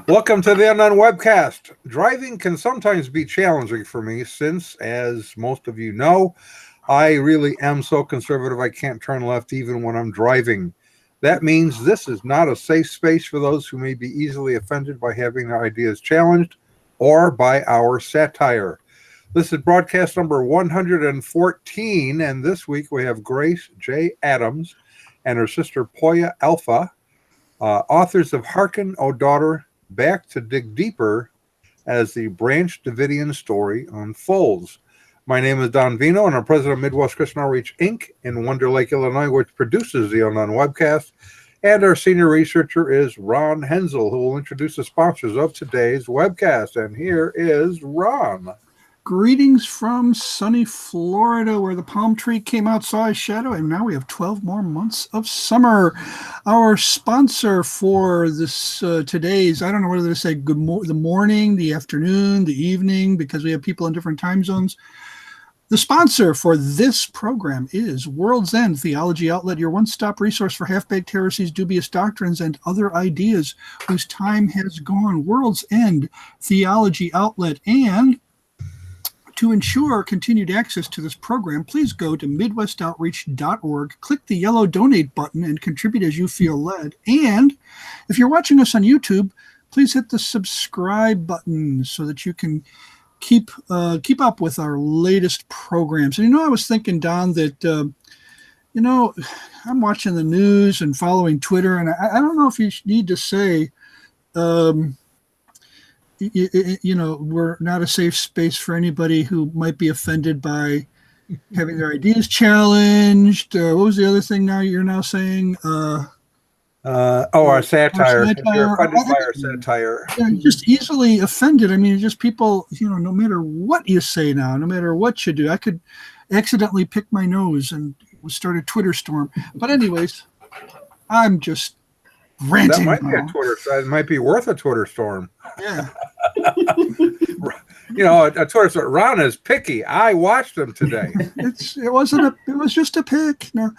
Welcome to the Unknown Webcast. Driving can sometimes be challenging for me since, as most of you know, I really am so conservative I can't turn left even when I'm driving. That means this is not a safe space for those who may be easily offended by having their ideas challenged or by our satire. This is broadcast number 114, and this week we have Grace J. Adams and her sister Poia Alpha, authors of Hearken, O Daughter, Back to Dig Deeper as the Branch Davidian Story Unfolds. My name is Don Vino, and I'm president of Midwest Christian Outreach, Inc. in Wonder Lake, Illinois, which produces the Unknown Webcast. And our senior researcher is Ron Hensel, who will introduce the sponsors of today's webcast. And here is Ron. Greetings from sunny Florida, where the palm tree came out, saw a shadow, and now we have 12 more months of summer. Our sponsor for this today's, I don't know whether to say the morning, the afternoon, the evening, because we have people in different time zones. The sponsor for this program is World's End Theology Outlet, your one-stop resource for half-baked heresies, dubious doctrines, and other ideas whose time has gone. World's End Theology Outlet. And to ensure continued access to this program, please go to midwestoutreach.org, click the yellow donate button, and contribute as you feel led. And if you're watching us on YouTube, please hit the subscribe button so that you can keep up with our latest programs. And I was thinking, Don, that I'm watching the news and following Twitter, and I don't know if you need to say we're not a safe space for anybody who might be offended by having their ideas challenged. What was the other thing now you're now saying? Our satire. You're offended by our satire. Yeah, just easily offended. I mean, just people, no matter what you say now, no matter what you do, I could accidentally pick my nose and start a Twitter storm. But anyways, I'm just ranting. That might be a Twitter. It might be worth a Twitter storm. Yeah. A Twitter storm. Ron is picky. I watched him today. It was just a pick. No.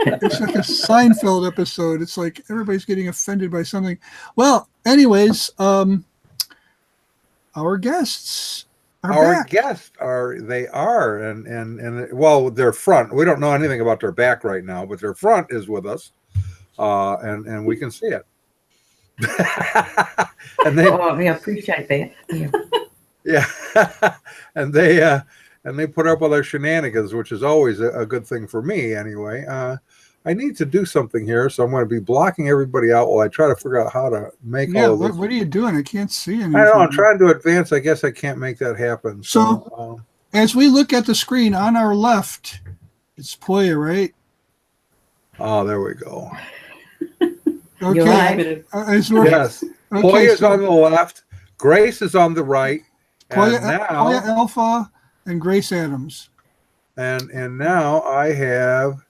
It's like a Seinfeld episode. It's like everybody's getting offended by something. Well, anyways, our guests are back. Guests are their front. We don't know anything about their back right now, but their front is with us, and we can see it. And we appreciate that. Yeah, and they put up with our shenanigans, which is always a good thing for me, anyway. I need to do something here, so I'm going to be blocking everybody out while I try to figure out how to make all of this. What are you doing? I can't see anything. I know, I'm trying to advance. I guess I can't make that happen. So as we look at the screen on our left, it's Poia, right? Oh, there we go. Okay. You're right. Yes. Okay, Poia is on the left. Grace is on the right. Poia Alpha and Grace Adams. And now I have...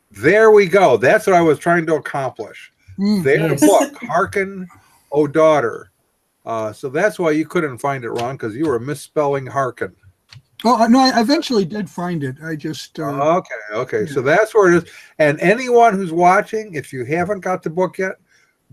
There we go. That's what I was trying to accomplish. Their book, Hearken, O Daughter. So that's why you couldn't find it, Ron, because you were misspelling Hearken. Oh, no, I eventually did find it. I just... Okay. Yeah. So that's where it is. And anyone who's watching, if you haven't got the book yet,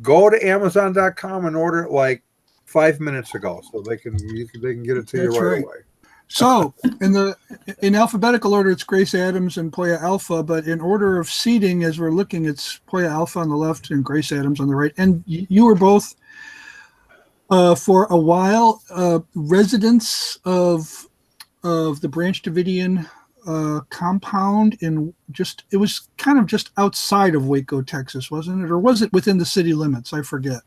go to Amazon.com and order it like 5 minutes ago, so they can get it to you right away. So in alphabetical order, it's Grace Adams and Poia Alpha, but in order of seating, as we're looking, it's Poia Alpha on the left and Grace Adams on the right. And you were both, for a while, residents of the Branch Davidian compound it was kind of just outside of Waco, Texas, wasn't it? Or was it within the city limits? I forget.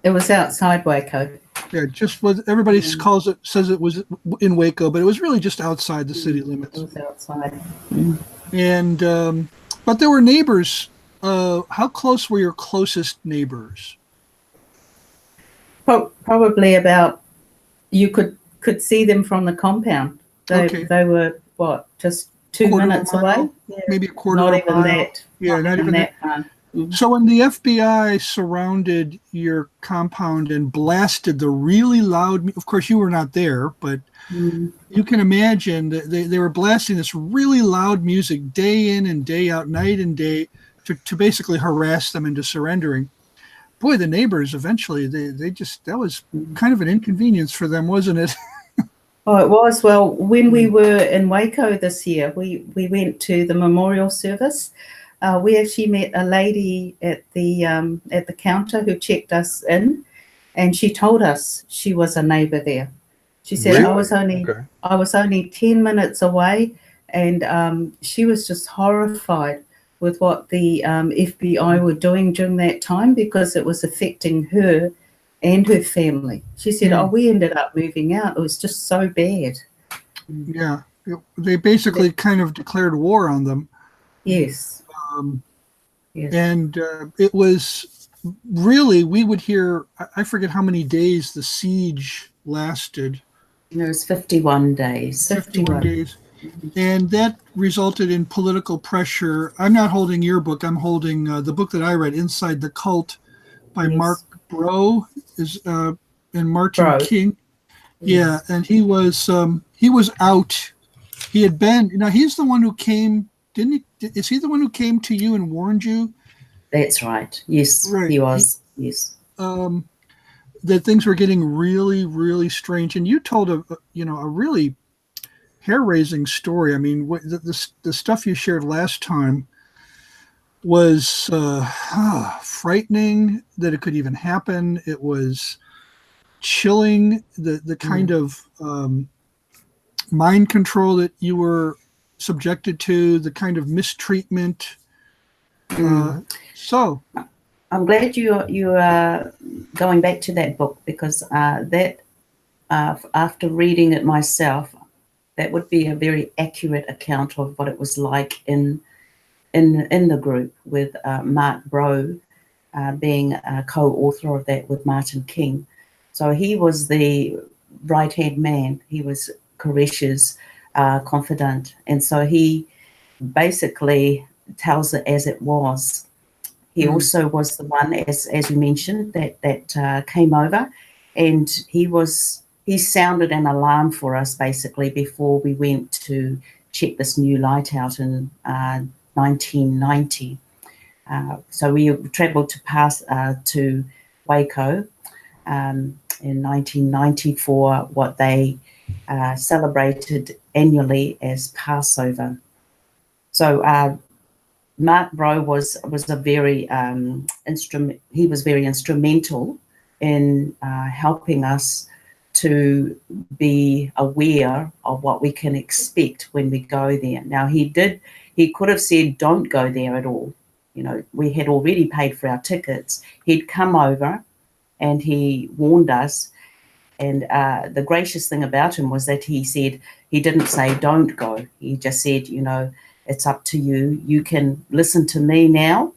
It was outside Waco. Yeah, just was. Everybody says it was in Waco, but it was really just outside the city limits. It was outside. And but there were neighbors. How close were your closest neighbors? Probably about. You could see them from the compound. They were just 2 minutes away. Yeah. Maybe a quarter. Not of a even mile. that. Yeah, not even that. So when the FBI surrounded your compound and blasted the really loud, of course you were not there, but you can imagine that they were blasting this really loud music day in and day out, night and day, to basically harass them into surrendering. boy, the neighbors eventually, they just, that was kind of an inconvenience for them, wasn't it? Oh, it was. Well, when we were in Waco this year, we went to the memorial service. We actually met a lady at the counter who checked us in, and she told us she was a neighbor there. She said, Really? I was only 10 minutes away, and she was just horrified with what the FBI were doing during that time, because it was affecting her and her family. She said, oh, we ended up moving out. It was just so bad. Yeah. They basically kind of declared war on them. Yes. Yes. And it was really, we would hear, I forget how many days the siege lasted. It was 51 days. 51 days. And that resulted in political pressure. I'm not holding your book. I'm holding the book that I read, Inside the Cult, by Mark Bro and Martin King. Yeah, and he was out. He had been, he's the one who came, didn't he? Is he the one who came to you and warned you? That's right. Yes, right. He was. Yes. That things were getting really, really strange. And you told a really hair-raising story. I mean, the stuff you shared last time was frightening that it could even happen. It was chilling, the kind of mind control that you were subjected to, the kind of mistreatment. So I'm glad you are going back to that book, because that after reading it myself, that would be a very accurate account of what it was like in the group, with Mark Bro being a co-author of that with Martin King. So he was the right-hand man. He was Koresh's confidant. And so he basically tells it as it was. He also was the one, as you mentioned, that came over, and he sounded an alarm for us basically before we went to check this new light out in 1990. So we travelled to Waco in 1990 for what they celebrated annually as Passover. So Mark Bro was a very he was very instrumental in helping us to be aware of what we can expect when we go there. Now he could have said, don't go there at all. We had already paid for our tickets. He'd come over and he warned us. And the gracious thing about him was that he didn't say, don't go. He just said, it's up to you. You can listen to me now,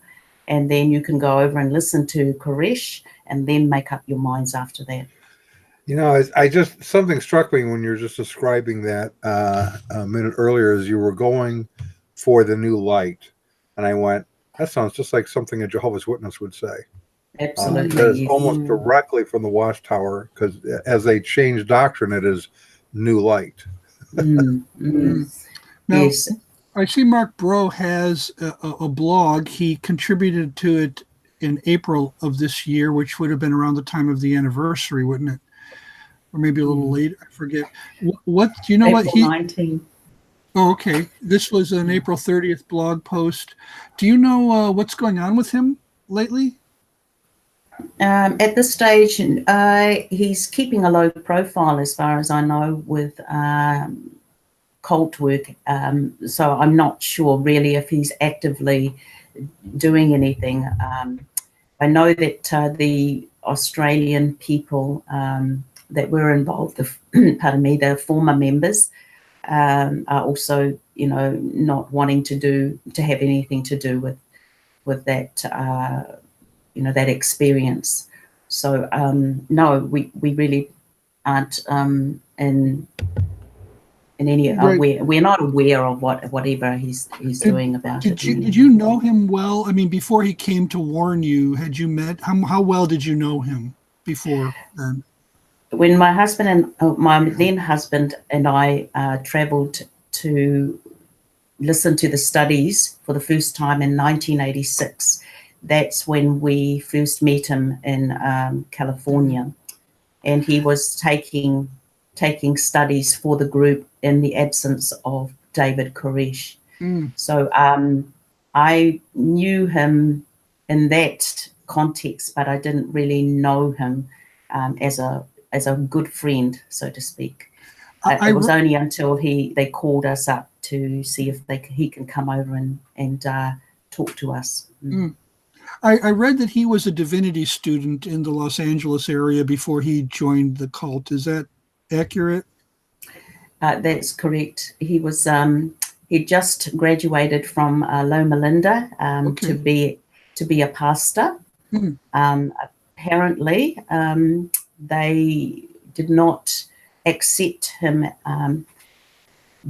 and then you can go over and listen to Koresh, and then make up your minds after that. Something struck me when you were just describing that a minute earlier, as you were going for the new light. And I went, that sounds just like something a Jehovah's Witness would say. Absolutely. That is almost directly from the Watchtower, because as they change doctrine, it is new light. Now, yes. I see Mark Bro has a blog. He contributed to it in April of this year, which would have been around the time of the anniversary, wouldn't it? Or maybe a little later. I forget. What do you know? April 19. Oh, okay. This was an April 30th blog post. Do you know what's going on with him lately? At this stage, he's keeping a low profile, as far as I know, with cult work. So I'm not sure really if he's actively doing anything. I know that the Australian people that were involved, the former members, are also, not wanting to have anything to do with that, that experience. So no, we really aren't in any aware. We're not aware of whatever he's doing about it. Did you know him well? I mean, before he came to warn you, had you met? How well did you know him before then? When my husband and my then husband and I travelled to listen to the studies for the first time in 1986, that's when we first met him in California, and he was taking studies for the group in the absence of David Koresh. So I knew him in that context, but I didn't really know him as a good friend, so to speak. It was only until they called us up to see if he can come over and talk to us. I read that he was a divinity student in the Los Angeles area before he joined the cult. Is that accurate? That's correct. He was he just graduated from Loma Linda to be a pastor. Apparently, they did not accept him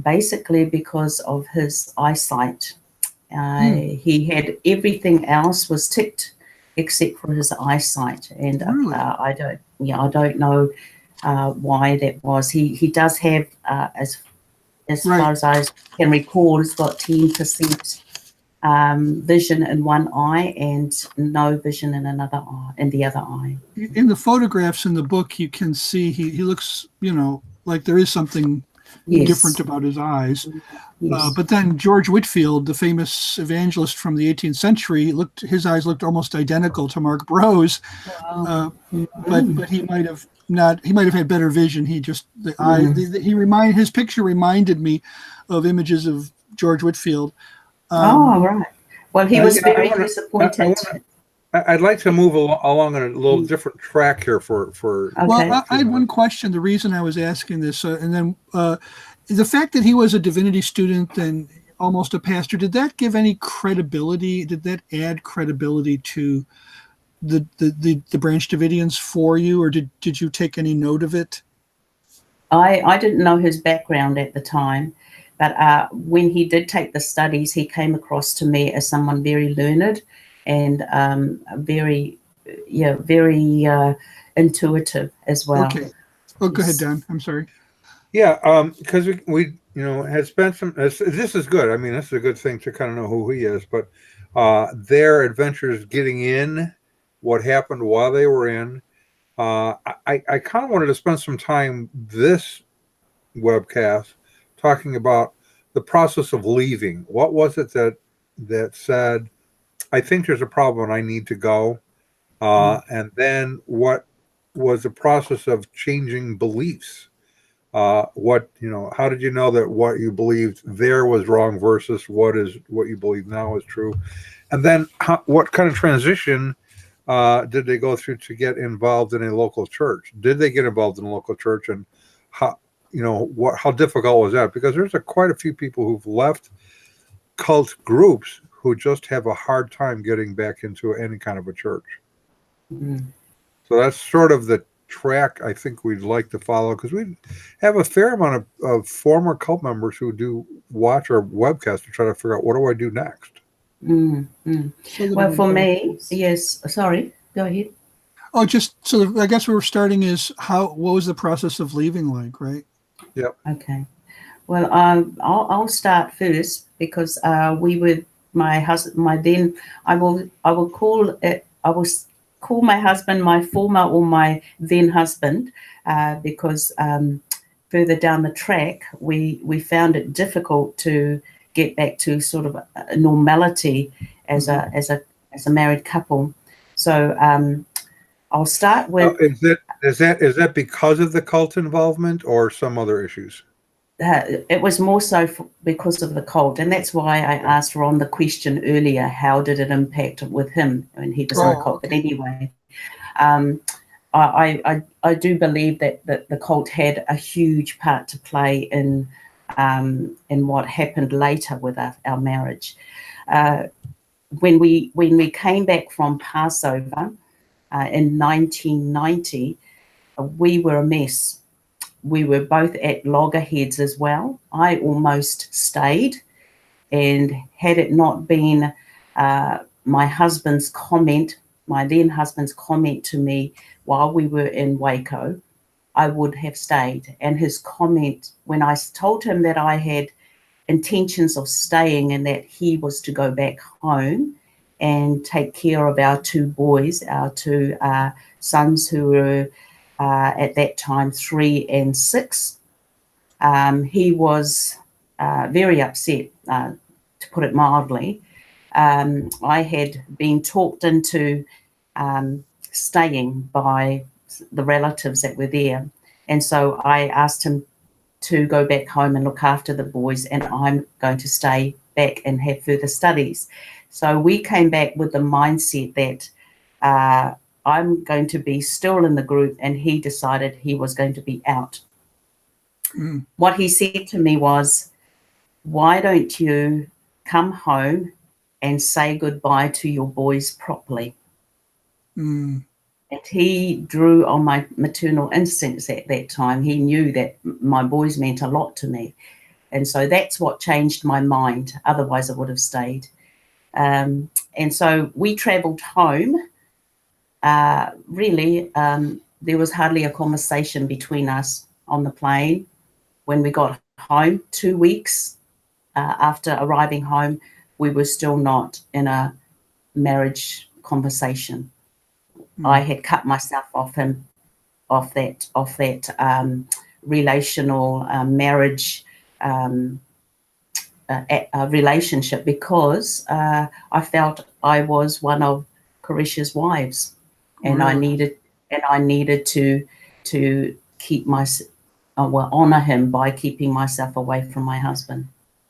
basically because of his eyesight. He had everything else was ticked except for his eyesight, and really? I don't know why that was. He does have as far as I can recall, he's got 10% vision in one eye and no vision in the other eye. In the photographs in the book, you can see he looks, like there is something different about his eyes. Yes. But then George Whitefield, the famous evangelist from the 18th century, his eyes looked almost identical to Mark Bro's. Wow. But he might have not. He might have had better vision. He just his picture reminded me of images of George Whitefield. Right. Well, he was very disappointed. I'd like to move along on a little different track here for. Okay. Well, I had one question. The reason I was asking this, and then the fact that he was a divinity student and almost a pastor, did that give any credibility? Did that add credibility to the Branch Davidians for you, or did you take any note of it? I didn't know his background at the time, but when he did take the studies, he came across to me as someone very learned and very intuitive as well. Okay. Oh, go ahead, Don. I'm sorry. Yeah, because we had spent some. This is good. I mean, this is a good thing to kind of know who he is. But their adventures getting in, what happened while they were in. I kind of wanted to spend some time this webcast talking about the process of leaving. What was it that said, I think there's a problem and I need to go? And then what was the process of changing beliefs? How did you know that what you believed there was wrong versus what you believe now is true? And then what kind of transition did they go through to get involved in a local church? Did they get involved in a local church, and how difficult was that? Because there's quite a few people who've left cult groups who just have a hard time getting back into any kind of a church. So that's sort of the track I think we'd like to follow, because we have a fair amount of former cult members who do watch our webcast to try to figure out, what do I do next? Well, for me, yes. Sorry, go ahead. Oh, just so I guess where we're starting is what was the process of leaving like, right? Yep. Okay. Well, I'll start first because we were my husband. I will call my husband my former or my then husband because further down the track we found it difficult to get back to sort of a normality as a married couple. So I'll start with. Is that because of the cult involvement or some other issues? It was more so because of the cult, and that's why I asked Ron the question earlier. How did it impact with him when he was in the cult? But anyway, I do believe that the cult had a huge part to play in what happened later with our marriage. When we came back from Passover in 1990, we were a mess. We were both at loggerheads as well. I almost stayed, and had it not been my then husband's comment to me while we were in Waco, I would have stayed. And his comment when I told him that I had intentions of staying and that he was to go back home, and take care of our two boys, our two sons, who were at that time 3 and 6. He was very upset, to put it mildly. I had been talked into staying by the relatives that were there. And so I asked him to go back home and look after the boys, and I'm going to stay back and have further studies. So we came back with the mindset that I'm going to be still in the group, and he decided he was going to be out. Mm. What he said to me was, why don't you come home and say goodbye to your boys properly? Mm. And he drew on my maternal instincts at that time. He knew that my boys meant a lot to me. And so that's what changed my mind. Otherwise, I would have stayed. And so we travelled home. Really, there was hardly a conversation between us on the plane. When we got home, 2 weeks after arriving home, we were still not in a marriage conversation. I had cut myself off him, off that relational marriage relationship, because I felt I was one of Karish's wives, and I needed to keep honor him by keeping myself away from my husband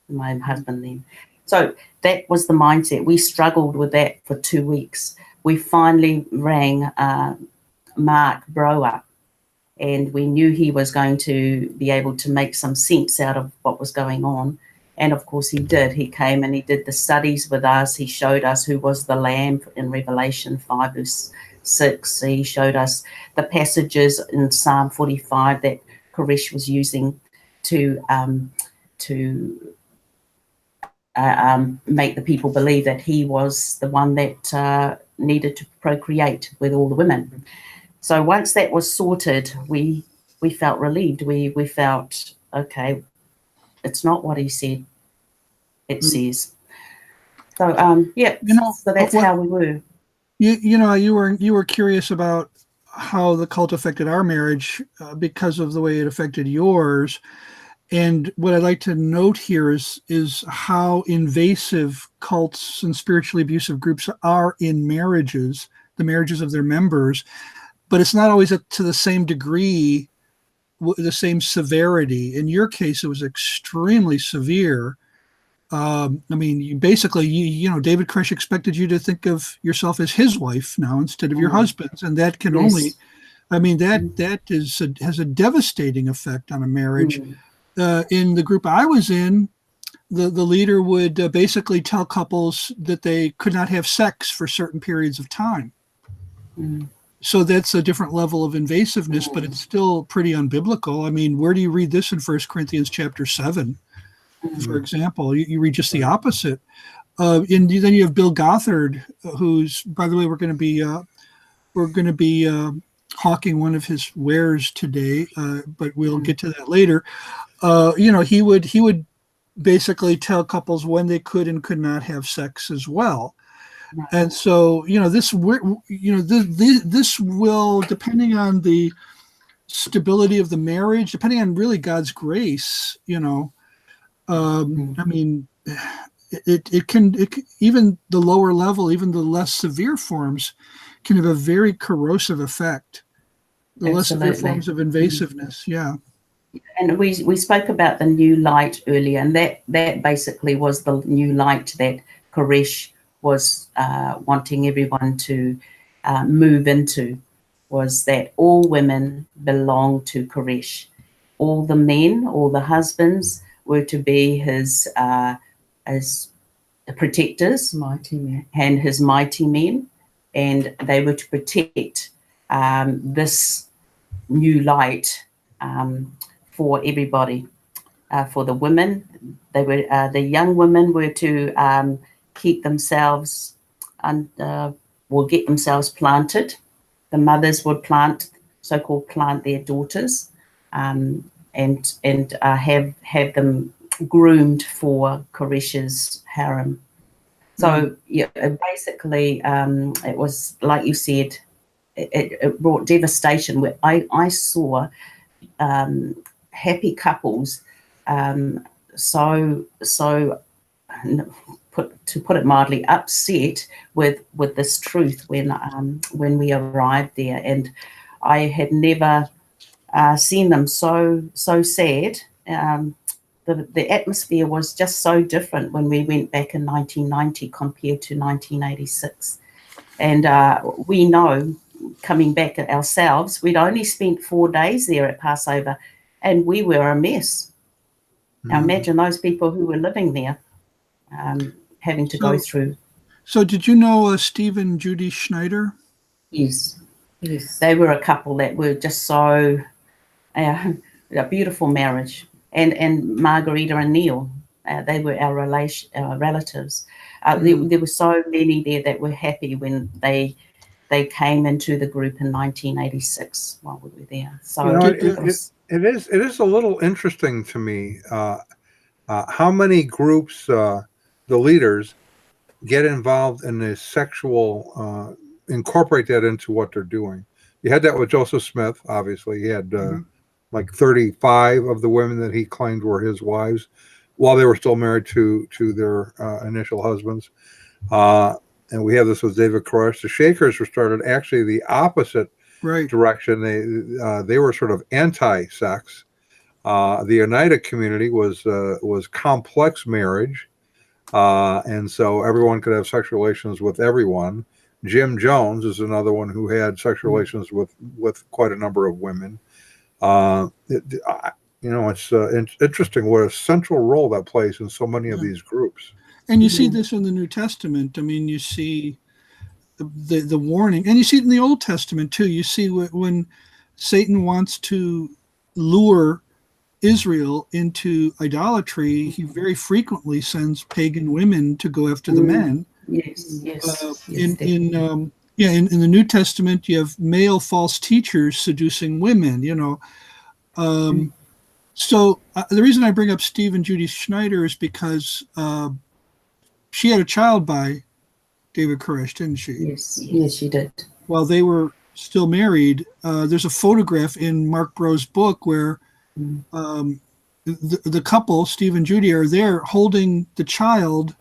then. So that was the mindset. We struggled with that for 2 weeks. We finally rang Mark Brower, and we knew he was going to be able to make some sense out of what was going on. And of course he did. He came and he did the studies with us. He showed us who was the Lamb in Revelation 5 verse 6. He showed us the passages in Psalm 45 that Karish was using to make the people believe that he was the one that needed to procreate with all the women. So once that was sorted, we felt relieved. We felt, okay, it's not what he said it says. So so that's how we were. You were curious about how the cult affected our marriage because of the way it affected yours. And what I'd like to note here is how invasive cults and spiritually abusive groups are in marriages, the marriages of their members, but it's not always to the same degree, the same severity. In your case, it was extremely severe. I mean, basically, David Koresh expected you to think of yourself as his wife now instead of your husband's, and that can only, I mean, that has a devastating effect on a marriage. In the group I was in, the leader would basically tell couples that they could not have sex for certain periods of time. So that's a different level of invasiveness, but it's still pretty unbiblical. I mean, where do you read this in 1 Corinthians chapter 7, for example? You read just the opposite. And then you have Bill Gothard, who's, by the way, we're going to be hawking one of his wares today, but we'll get to that later. He would basically tell couples when they could and could not have sex as well. And so, this will, depending on the stability of the marriage, depending on really God's grace, I mean, it can even the lower level, even the less severe forms can have a very corrosive effect. The less severe forms of invasiveness. Yeah. And we spoke about the new light earlier, and that basically was the new light that Koresh was wanting everyone to move into, was that all women belong to Koresh. All the men, all the husbands were to be his as protectors, mighty men, and his mighty men, and they were to protect this new light for everybody. For the women, they were the young women were to keep themselves and will get themselves planted. The mothers would plant their daughters, and have them groomed for Koresh's harem. So yeah, basically, it was like you said, it brought devastation. Where I saw happy couples, so to put it mildly, upset with this truth when we arrived there, and I had never seen them so sad. The atmosphere was just so different when we went back in 1990 compared to 1986. And we know, coming back ourselves, we'd only spent 4 days there at Passover, and we were a mess. Now imagine those people who were living there having to go through. So did you know Steve and Judy Schneider? Yes. They were a couple that were just so a beautiful marriage. And Margarita and Neil, they were our relatives. There were so many there that were happy when they came into the group in 1986 while we were there. So it is a little interesting to me how many groups the leaders get involved in the sexual, incorporate that into what they're doing. You had that with Joseph Smith, obviously. He had like 35 of the women that he claimed were his wives while they were still married to their initial husbands. And we have this with David Koresh. The Shakers were started actually the opposite direction. They were sort of anti-sex. The Oneida community was complex marriage, and so everyone could have sexual relations with everyone. Jim Jones is another one who had sexual relations with quite a number of women. It's interesting what a central role that plays in so many of these groups. And you see this in the New Testament. I mean, you see the warning, and you see it in the Old Testament too. You see when Satan wants to lure Israel into idolatry, he very frequently sends pagan women to go after the men. Yes. In the New Testament, you have male false teachers seducing women. So the reason I bring up Steve and Judy Schneider is because she had a child by David Koresh, didn't she? Yes, she did. While they were still married, there's a photograph in Mark Bro's book where the couple, Steve and Judy, are there holding the child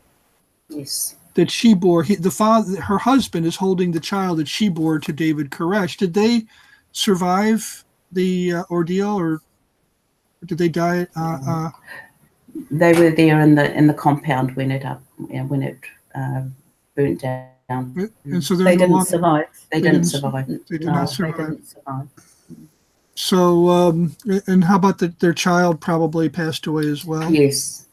that she bore. Her husband is holding the child that she bore to David Koresh. Did they survive the ordeal, or did they die? They were there in the compound when it burnt down. And so they didn't survive. They didn't survive. They did not survive. So, and how about their child probably passed away as well? Yes.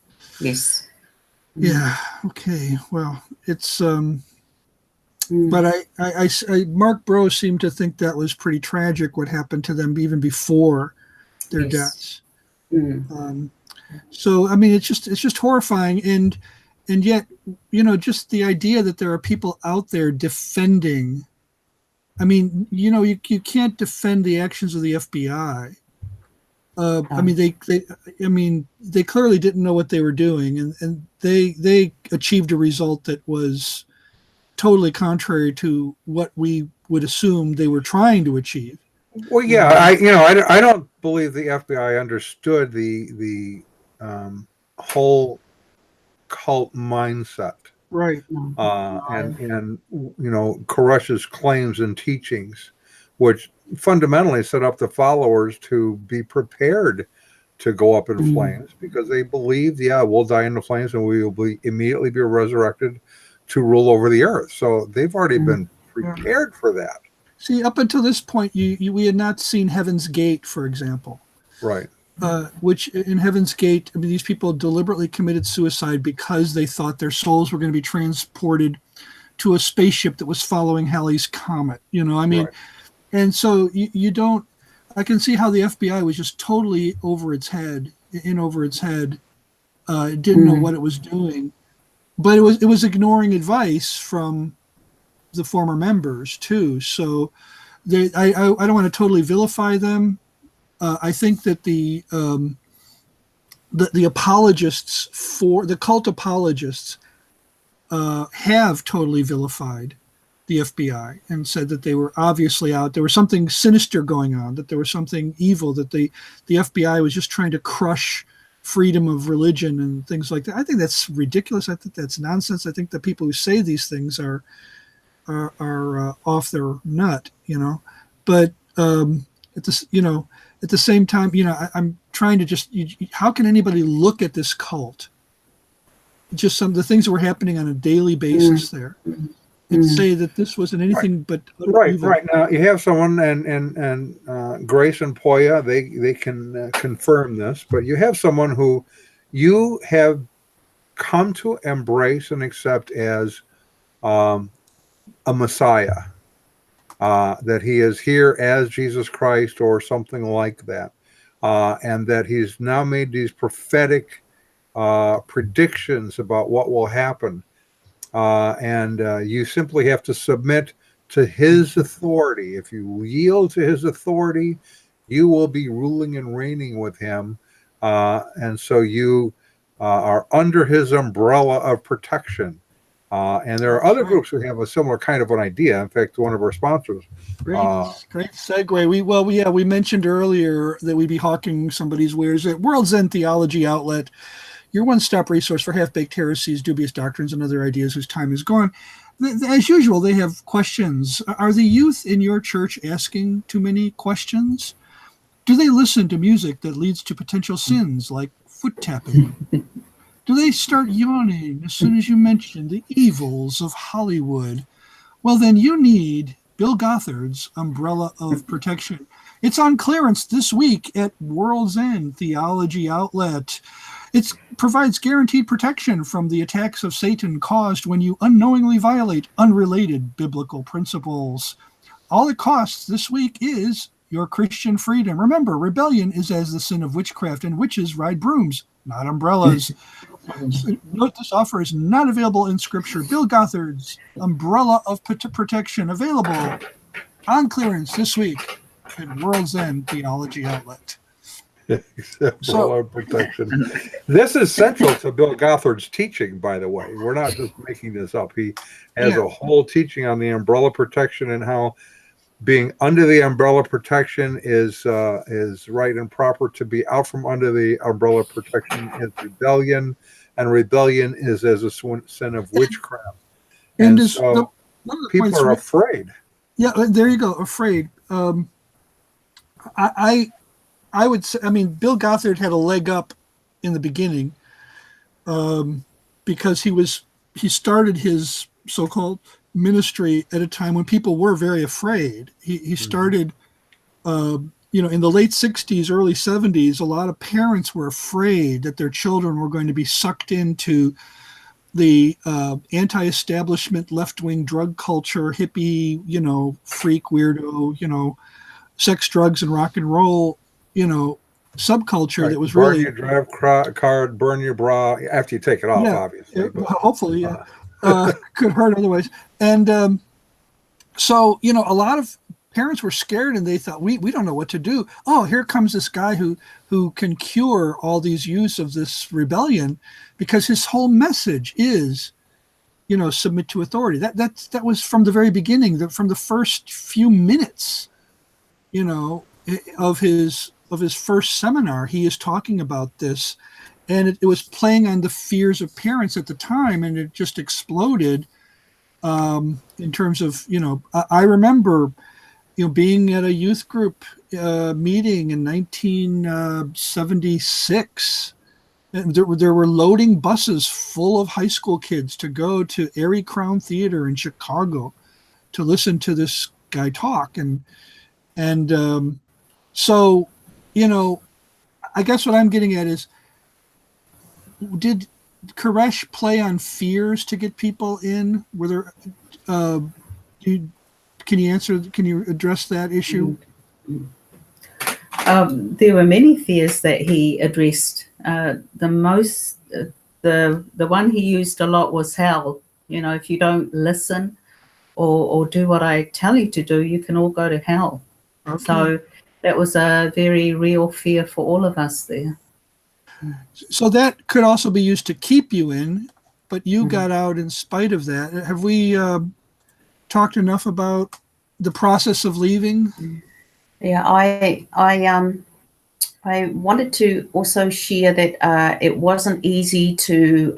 Yeah. Okay. Well, it's but I Mark Bro seemed to think that was pretty tragic what happened to them even before their deaths. So I mean, it's just horrifying, and yet, just the idea that there are people out there defending. I mean, you can't defend the actions of the FBI. I mean, they clearly didn't know what they were doing, and they achieved a result that was totally contrary to what we would assume they were trying to achieve. Well, yeah, I don't believe the FBI understood the whole cult mindset, right? And Koresh's claims and teachings, which fundamentally set up the followers to be prepared to go up in flames, because they believed, we'll die in the flames and we will immediately be resurrected to rule over the earth. So they've already been prepared for that. See, up until this point, we had not seen Heaven's Gate, for example. Right. Which in Heaven's Gate, I mean, these people deliberately committed suicide because they thought their souls were going to be transported to a spaceship that was following Halley's Comet. And so you don't. I can see how the FBI was just totally over its head. It didn't know what it was doing, but it was ignoring advice from the former members too. So I don't want to totally vilify them. I think that the apologists for the cult apologists have totally vilified the FBI and said that they were obviously out. There was something sinister going on, that there was something evil, that the FBI was just trying to crush freedom of religion and things like that. I think that's ridiculous. I think that's nonsense. I think the people who say these things are off their nut, But at the same time, I'm trying to how can anybody look at this cult, just some of the things that were happening on a daily basis there, and say that this wasn't anything but evil. Right. Now you have someone, and Grace and Poia, they can confirm this, but you have someone who you have come to embrace and accept as a Messiah, that he is here as Jesus Christ or something like that, and that he's now made these prophetic predictions about what will happen. And you simply have to submit to his authority. If you yield to his authority, you will be ruling and reigning with him. And so you are under his umbrella of protection. And there are other groups who have a similar kind of an idea. In fact, one of our sponsors. Great segue. We mentioned earlier that we'd be hawking somebody's wares at World's End Theology Outlet, your one-stop resource for half-baked heresies, dubious doctrines, and other ideas whose time is gone. As usual, they have questions. Are the youth in your church asking too many questions? Do they listen to music that leads to potential sins like foot tapping? Do they start yawning as soon as you mention the evils of Hollywood? Well, then you need Bill Gothard's Umbrella of Protection. It's on clearance this week at World's End Theology Outlet. It provides guaranteed protection from the attacks of Satan caused when you unknowingly violate unrelated biblical principles. All it costs this week is your Christian freedom. Remember, rebellion is as the sin of witchcraft, and witches ride brooms, not umbrellas. Note this offer is not available in Scripture. Bill Gothard's Umbrella of Protection, available on clearance this week at World's End Theology Outlet. Umbrella protection. This is central to Bill Gothard's teaching, by the way. We're not just making this up. He has a whole teaching on the umbrella protection and how being under the umbrella protection is right and proper. To be out from under the umbrella protection is rebellion, and rebellion is as a sin of witchcraft. And so people are afraid. Yeah, there you go. Afraid. I would say, Bill Gothard had a leg up in the beginning because he started his so-called ministry at a time when people were very afraid. He started, in the late 60s, early 70s, a lot of parents were afraid that their children were going to be sucked into the anti-establishment left-wing drug culture, hippie, freak, weirdo, sex, drugs, and rock and roll, subculture that was burn really your drive card, burn your bra after you take it off, obviously. But, hopefully, could hurt otherwise. And so, a lot of parents were scared, and they thought, we don't know what to do. Oh, here comes this guy who can cure all these use of this rebellion, because his whole message is, submit to authority. That was from the very beginning, from the first few minutes, of his first seminar. He is talking about this, and it was playing on the fears of parents at the time, and it just exploded in terms of, I remember, being at a youth group meeting in 1976. And there were loading buses full of high school kids to go to Erie Crown Theater in Chicago to listen to this guy talk. And so, I guess what I'm getting at is, did Koresh play on fears to get people in? Were there, can you address that issue? There were many fears that he addressed. The one he used a lot was hell. If you don't listen or do what I tell you to do, you can all go to hell. Okay. So that was a very real fear for all of us there. So that could also be used to keep you in, but you got out in spite of that. Have we talked enough about the process of leaving? Yeah, I wanted to also share that it wasn't easy to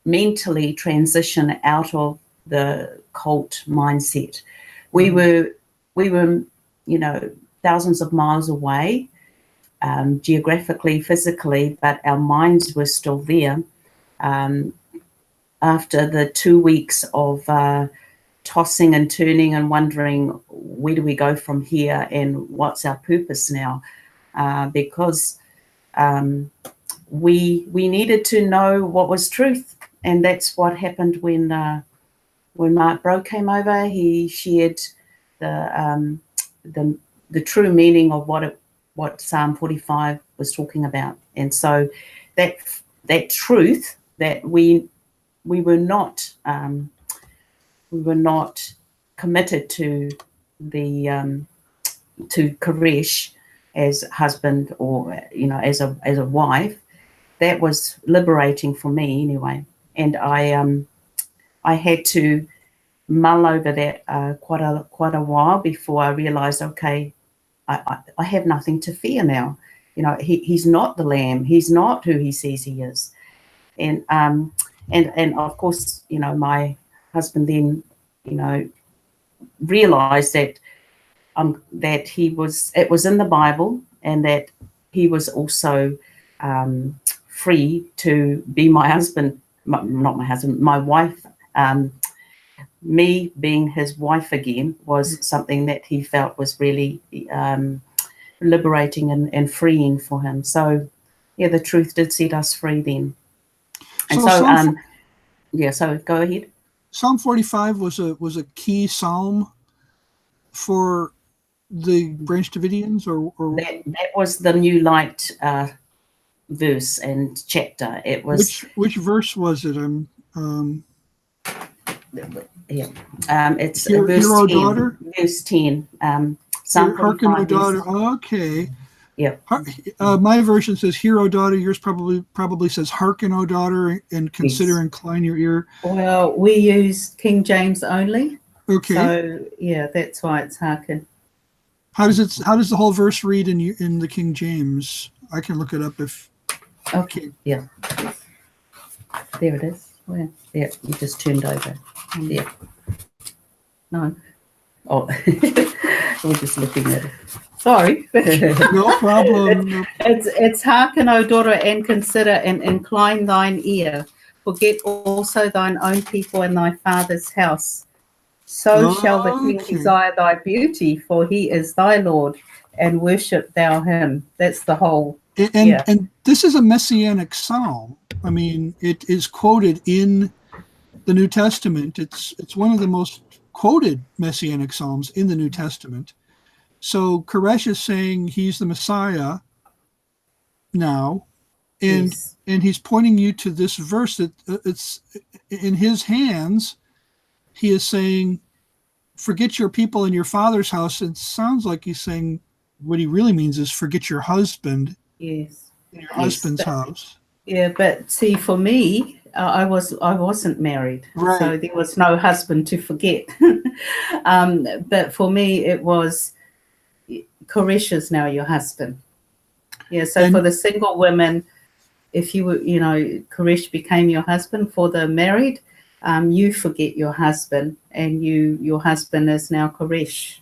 mentally transition out of the cult mindset. We were, thousands of miles away, geographically, physically, but our minds were still there. After the 2 weeks of tossing and turning and wondering, where do we go from here and what's our purpose now? Because we needed to know what was truth, and that's what happened when Mark Bro came over. He shared the true meaning of what Psalm 45 was talking about, and so that truth that we were not committed to the to Koresh as husband or as a wife. That was liberating for me anyway, and I had to mull over that quite a while before I realized, okay, I have nothing to fear now. He's not the lamb. He's not who he says he is. And of course, my husband then, realized that it was in the Bible, and that he was also free to be my husband, not my husband, my wife. Me being his wife again was something that he felt was really liberating and freeing for him. So, yeah, the truth did set us free then. And so go ahead. Psalm 45 was a key psalm for the Branch Davidians, or that was the New Light verse and chapter. It was which verse was it? It's Hero, verse 10. Daughter? Verse 10. Psalm 45. Hearken, O daughter. Okay. Yeah. My version says, "Hear, O daughter." Yours probably says, "Hearken, O daughter, and consider, incline your ear." Well, we use King James only. Okay. So yeah, that's why it's hearken. How does the whole verse read in the King James? I can look it up if. Okay. Yeah. There it is. Where? Yeah. You just turned over. Yeah. No. Oh, we're just looking at it. Sorry. No problem. It's hearken, O daughter, and consider, and incline thine ear. Forget also thine own people and thy father's house. So shall the king desire thy beauty, for he is thy Lord, and worship thou him. That's the whole. And this is a messianic psalm. I mean, it is quoted in the New Testament. It's one of the most quoted messianic psalms in the New Testament. So Koresh is saying he's the Messiah now, and he's pointing you to this verse that it's in his hands. He is saying, forget your people and your father's house. It sounds like he's saying what he really means is forget your husband. Yes. In your husband's house. Yeah, but see, for me, I wasn't married, right. So there was no husband to forget. But for me, it was Koresh is now your husband. Yeah, so for the single women, if you were, Koresh became your husband. For the married, you forget your husband, and your husband is now Koresh.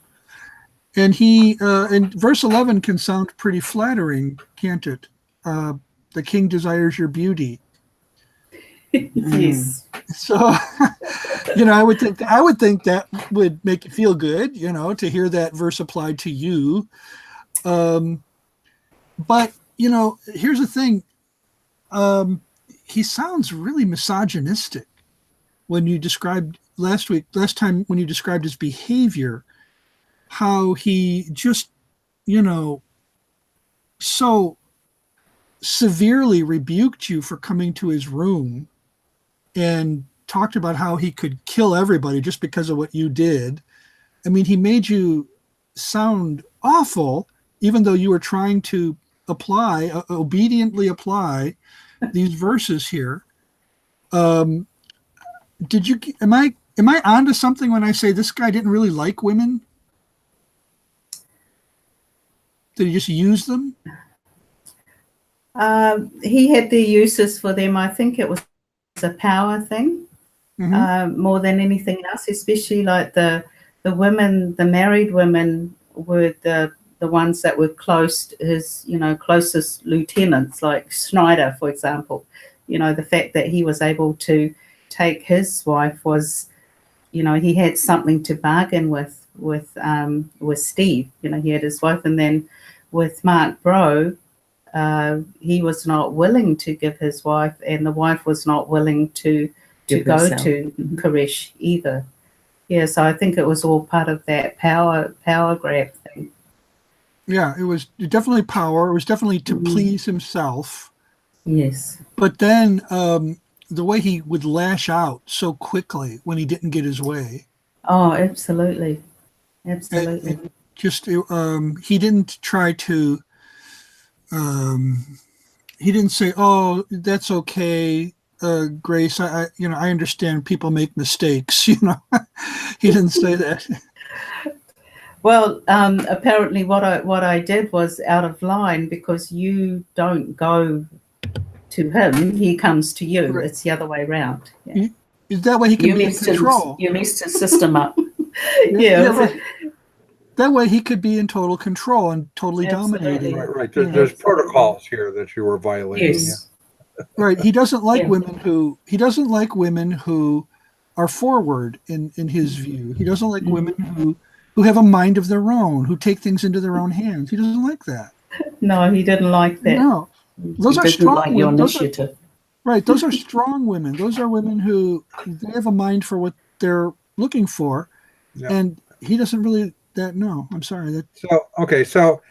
And he, in verse 11 can sound pretty flattering, can't it? The king desires your beauty. Yes. So, I would think that would make you feel good, to hear that verse applied to you. But here's the thing. He sounds really misogynistic when you described last time when you described his behavior, how he just, so severely rebuked you for coming to his room and talked about how he could kill everybody just because of what you did. I mean, he made you sound awful, even though you were trying to obediently apply these verses here. Am I onto something when I say this guy didn't really like women? Did he just use them? He had the uses for them. I think it was a power thing more than anything else, especially like the women, the married women were the ones that were close, his, closest lieutenants, like Schneider, for example. The fact that he was able to take his wife was, he had something to bargain with Steve. He had his wife, and then with Mark Bro, he was not willing to give his wife, and the wife was not willing to go herself. to Koresh either. Yeah, so I think it was all part of that power grab thing. Yeah, it was definitely power. It was definitely to please himself. Yes. But then the way he would lash out so quickly when he didn't get his way. Oh, absolutely. Absolutely. He didn't try to, he didn't say, oh, that's okay, Grace. I understand people make mistakes, He didn't say that. Well, apparently what I did was out of line, because you don't go to him, he comes to you. Right. It's the other way around. Yeah. Is that way he can be in control? You messed his system up. Right. That way he could be in total control and totally dominating. Right. There's protocols here that you were violating. Yes. Yeah. Right. He doesn't like women who are forward in his view. He doesn't like women who have a mind of their own, who take things into their own hands. He doesn't like that. No, he didn't like that. No. Those are strong like your women. initiative. Those are strong women. Those are women who they have a mind for what they're looking for. Yeah. And he doesn't really no, I'm sorry. So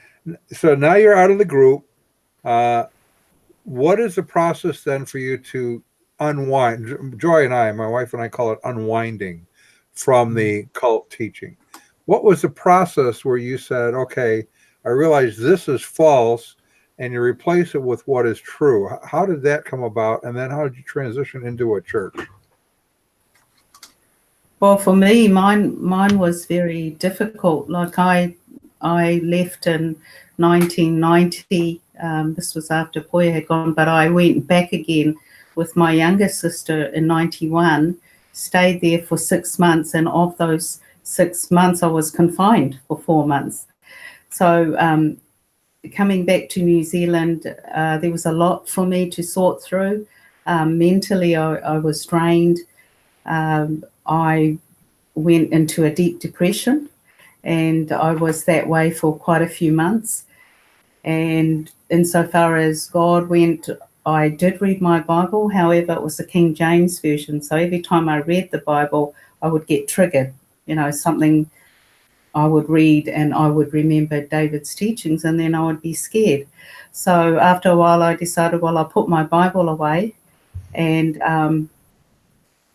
now you're out of the group. What is the process then for you to unwind? Joy and I, my wife and I, call it unwinding from the cult teaching. What was the process where you said, okay, I realize this is false, and you replace it with what is true? How did that come about? And then how did you transition into a church? Well, for me, mine was very difficult. Like I left in 1990. This was after Poia had gone, but I went back again with my younger sister in 91, stayed there for 6 months, and of those 6 months, I was confined for 4 months. So coming back to New Zealand, there was a lot for me to sort through. Mentally, I was drained. I went into a deep depression, and I was that way for quite a few months. And insofar as God went, I did read my Bible. However, it was the King James Version. So every time I read the Bible, I would get triggered. Something I would read and I would remember David's teachings, and then I would be scared. So after a while, I decided, I'll put my Bible away, and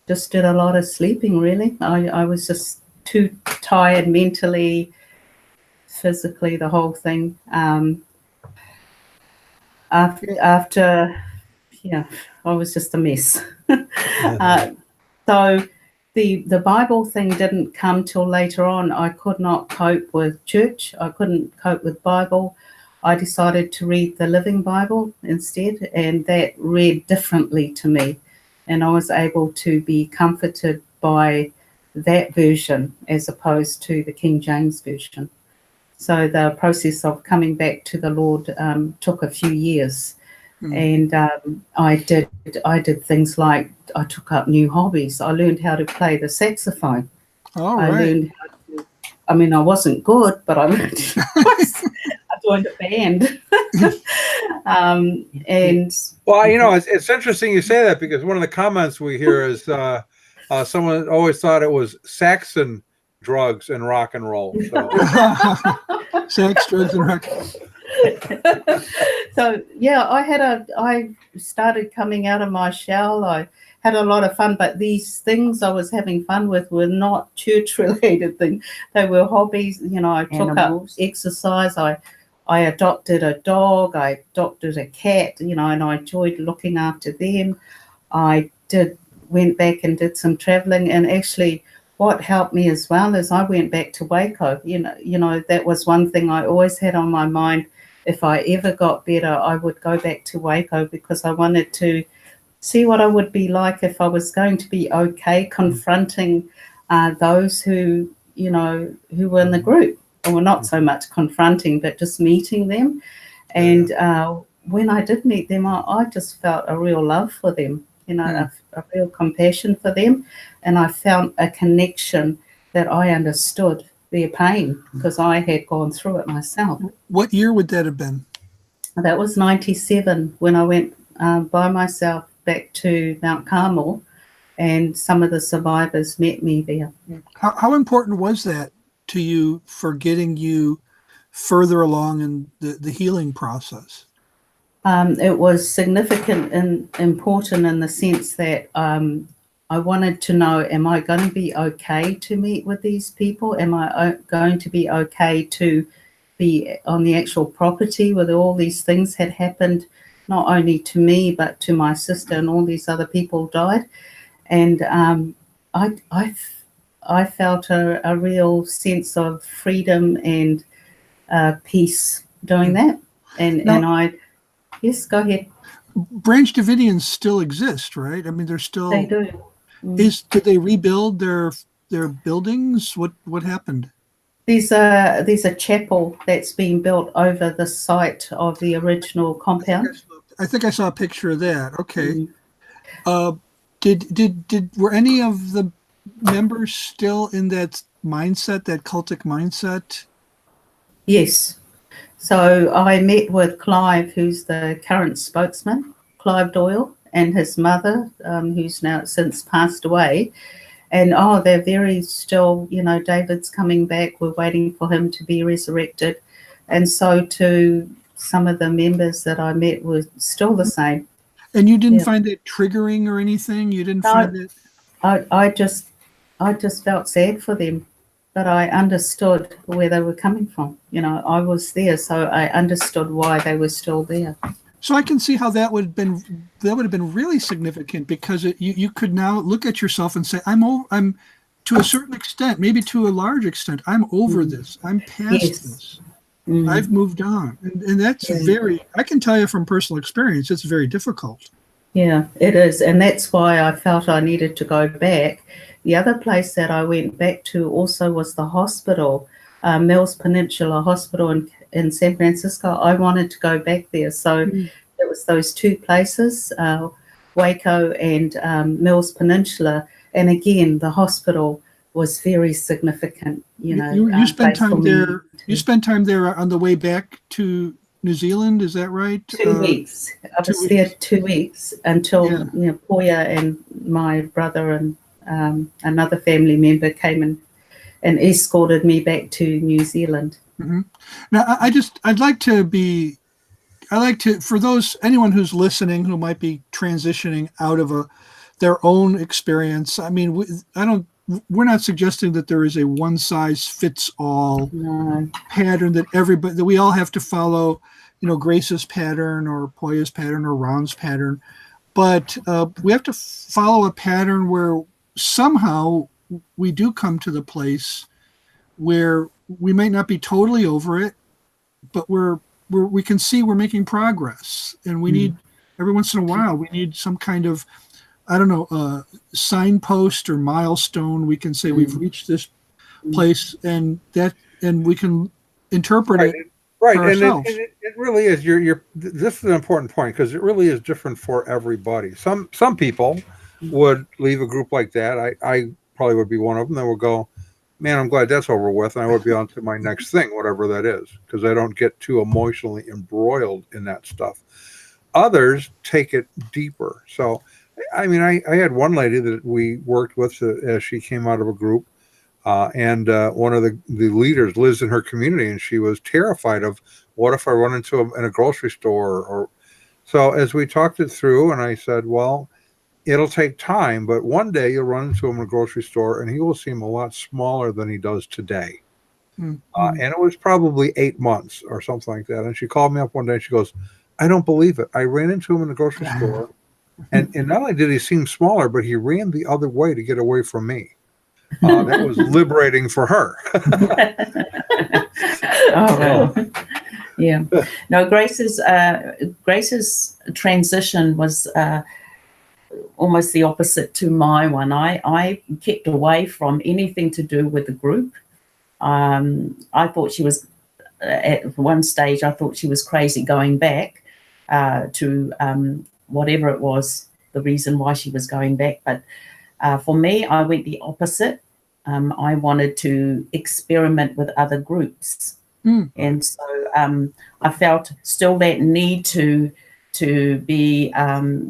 just did a lot of sleeping, really. I was just too tired mentally, physically, the whole thing. After I was just a mess. So the Bible thing didn't come till later on. I could not cope with church. I couldn't cope with Bible. I decided to read the Living Bible instead, and that read differently to me. And I was able to be comforted by that version as opposed to the King James Version. So the process of coming back to the Lord took a few years. And I did things like I took up new hobbies. I learned how to play the saxophone. I learned how to, I wasn't good, but I learned. I joined a band. It's interesting you say that, because one of the comments we hear is someone always thought it was Saxon drugs and rock and roll. So. Sex, drugs, and rock. So I started coming out of my shell. I had a lot of fun, but these things I was having fun with were not church related things. They were hobbies. I took up exercise. I adopted a dog. I adopted a cat. And I enjoyed looking after them. I went back and did some traveling, and actually what helped me as well is I went back to Waco. You know, that was one thing I always had on my mind. If I ever got better, I would go back to Waco because I wanted to see what I would be like if I was going to be okay confronting those who, you know, who were in the group, or not so much confronting, but just meeting them. And when I did meet them, I just felt a real love for them, you know, a real compassion for them. And I found a connection that I understood their pain because I had gone through it myself. What year would that have been? That was 97 when I went by myself back to Mount Carmel, and some of the survivors met me there. How important was that to you for getting you further along in the healing process? It was significant and important in the sense that I wanted to know, am I going to be okay to meet with these people? Am I going to be okay to be on the actual property where all these things had happened, not only to me, but to my sister, and all these other people died? And I felt a real sense of freedom and peace doing that. And I, yes, go ahead. Branch Davidians still exist, right? I mean, they're still. They do. Did they rebuild their buildings? What happened? There's a chapel that's been built over the site of the original compound. I think I saw a picture of that. Okay. Were any of the members still in that mindset, that cultic mindset? Yes. So I met with Clive, who's the current spokesman, Clive Doyle, and his mother, who's now since passed away. And they're very still, you know, David's coming back. We're waiting for him to be resurrected. And so to some of the members that I met were still the same. And you didn't find it triggering or anything? You didn't find it? I just felt sad for them, but I understood where they were coming from. You know, I was there, so I understood why they were still there. So I can see how that would have been really significant, because you could now look at yourself and say, I'm to a certain extent, maybe to a large extent, I'm over this. I'm past this. I've moved on. And that's I can tell you from personal experience, it's very difficult. Yeah, it is. And that's why I felt I needed to go back. The other place that I went back to also was the hospital, Mills Peninsula Hospital in San Francisco. I wanted to go back there. So it was those two places, Waco and Mills Peninsula. And again, the hospital was very significant. You spent time there. You spent time there on the way back to New Zealand, is that right? 2 weeks. I was there 2 weeks until Poia and my brother and another family member came and escorted me back to New Zealand. Now, I'd like to for anyone who's listening who might be transitioning out of their own experience. I mean, we're not suggesting that there is a one size fits all pattern that we all have to follow, Grace's pattern or Poia's pattern or Ron's pattern, but we have to follow a pattern where somehow we do come to the place where we might not be totally over it, but we can see we're making progress, and we need every once in a while we need some kind of signpost or milestone. We can say we've reached this place, and we can interpret it right. For And ourselves. it really is. This is an important point, because it really is different for everybody. Some people would leave a group like that. I probably would be one of them. That would go, man, I'm glad that's over with, and I would be on to my next thing, whatever that is, because I don't get too emotionally embroiled in that stuff. Others take it deeper. So, I mean, I had one lady that we worked with as she came out of a group, and one of the leaders lives in her community, and she was terrified of, what if I run into him in a grocery store? So as we talked it through, and I said, well, it'll take time, but one day you'll run into him in a grocery store, and he will seem a lot smaller than he does today. And it was probably 8 months or something like that. And she called me up one day, and she goes, I don't believe it. I ran into him in the grocery store, And not only did he seem smaller, but he ran the other way to get away from me. That was liberating for her. Oh, well. Yeah. No, Grace's transition was almost the opposite to my one. I kept away from anything to do with the group. I thought she was, at one stage, I thought she was crazy going back to whatever it was, the reason why she was going back. But for me, I went the opposite. I wanted to experiment with other groups. And so I felt still that need to be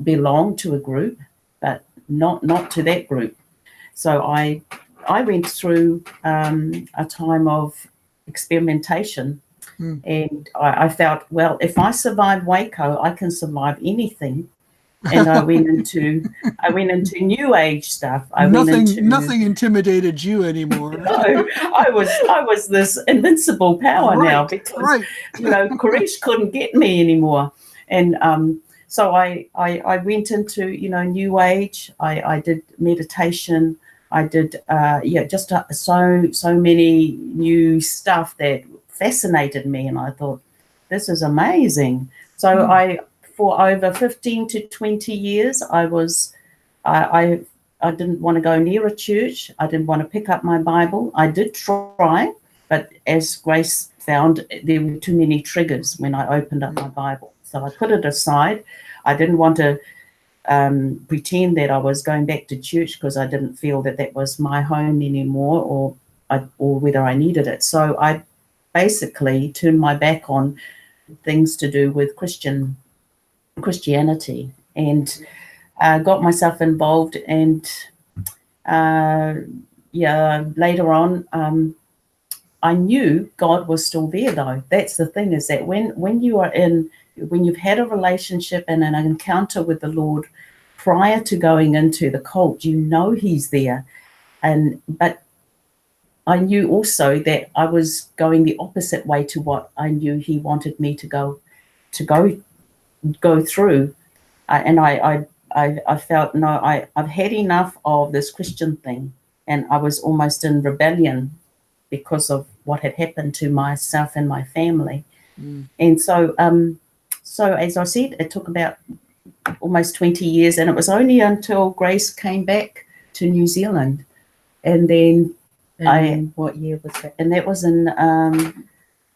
belong to a group, but not to that group. So I went through a time of experimentation, and I felt, well, if I survive Waco, I can survive anything. And I went into new age stuff. Nothing intimidated you anymore. No, I was this invincible power now, because Koresh couldn't get me anymore. And so I went into new age. I did meditation. I did just so many new stuff that fascinated me, and I thought, this is amazing. So for over 15 to 20 years, I didn't want to go near a church. I didn't want to pick up my Bible. I did try, but as Grace found, there were too many triggers when I opened up my Bible. So I put it aside. I didn't want to pretend that I was going back to church, because I didn't feel that was my home anymore, or whether I needed it. So I basically turned my back on things to do with Christianity, and got myself involved. And later on, I knew God was still there, though. That's the thing, is that when you've had a relationship and an encounter with the Lord prior to going into the cult, he's there. But I knew also that I was going the opposite way to what I knew he wanted me to go through. And I felt, no, I've had enough of this Christian thing. And I was almost in rebellion because of what had happened to myself and my family. And so as I said, it took about almost 20 years, and it was only until Grace came back to New Zealand. And then what year was that? And that was in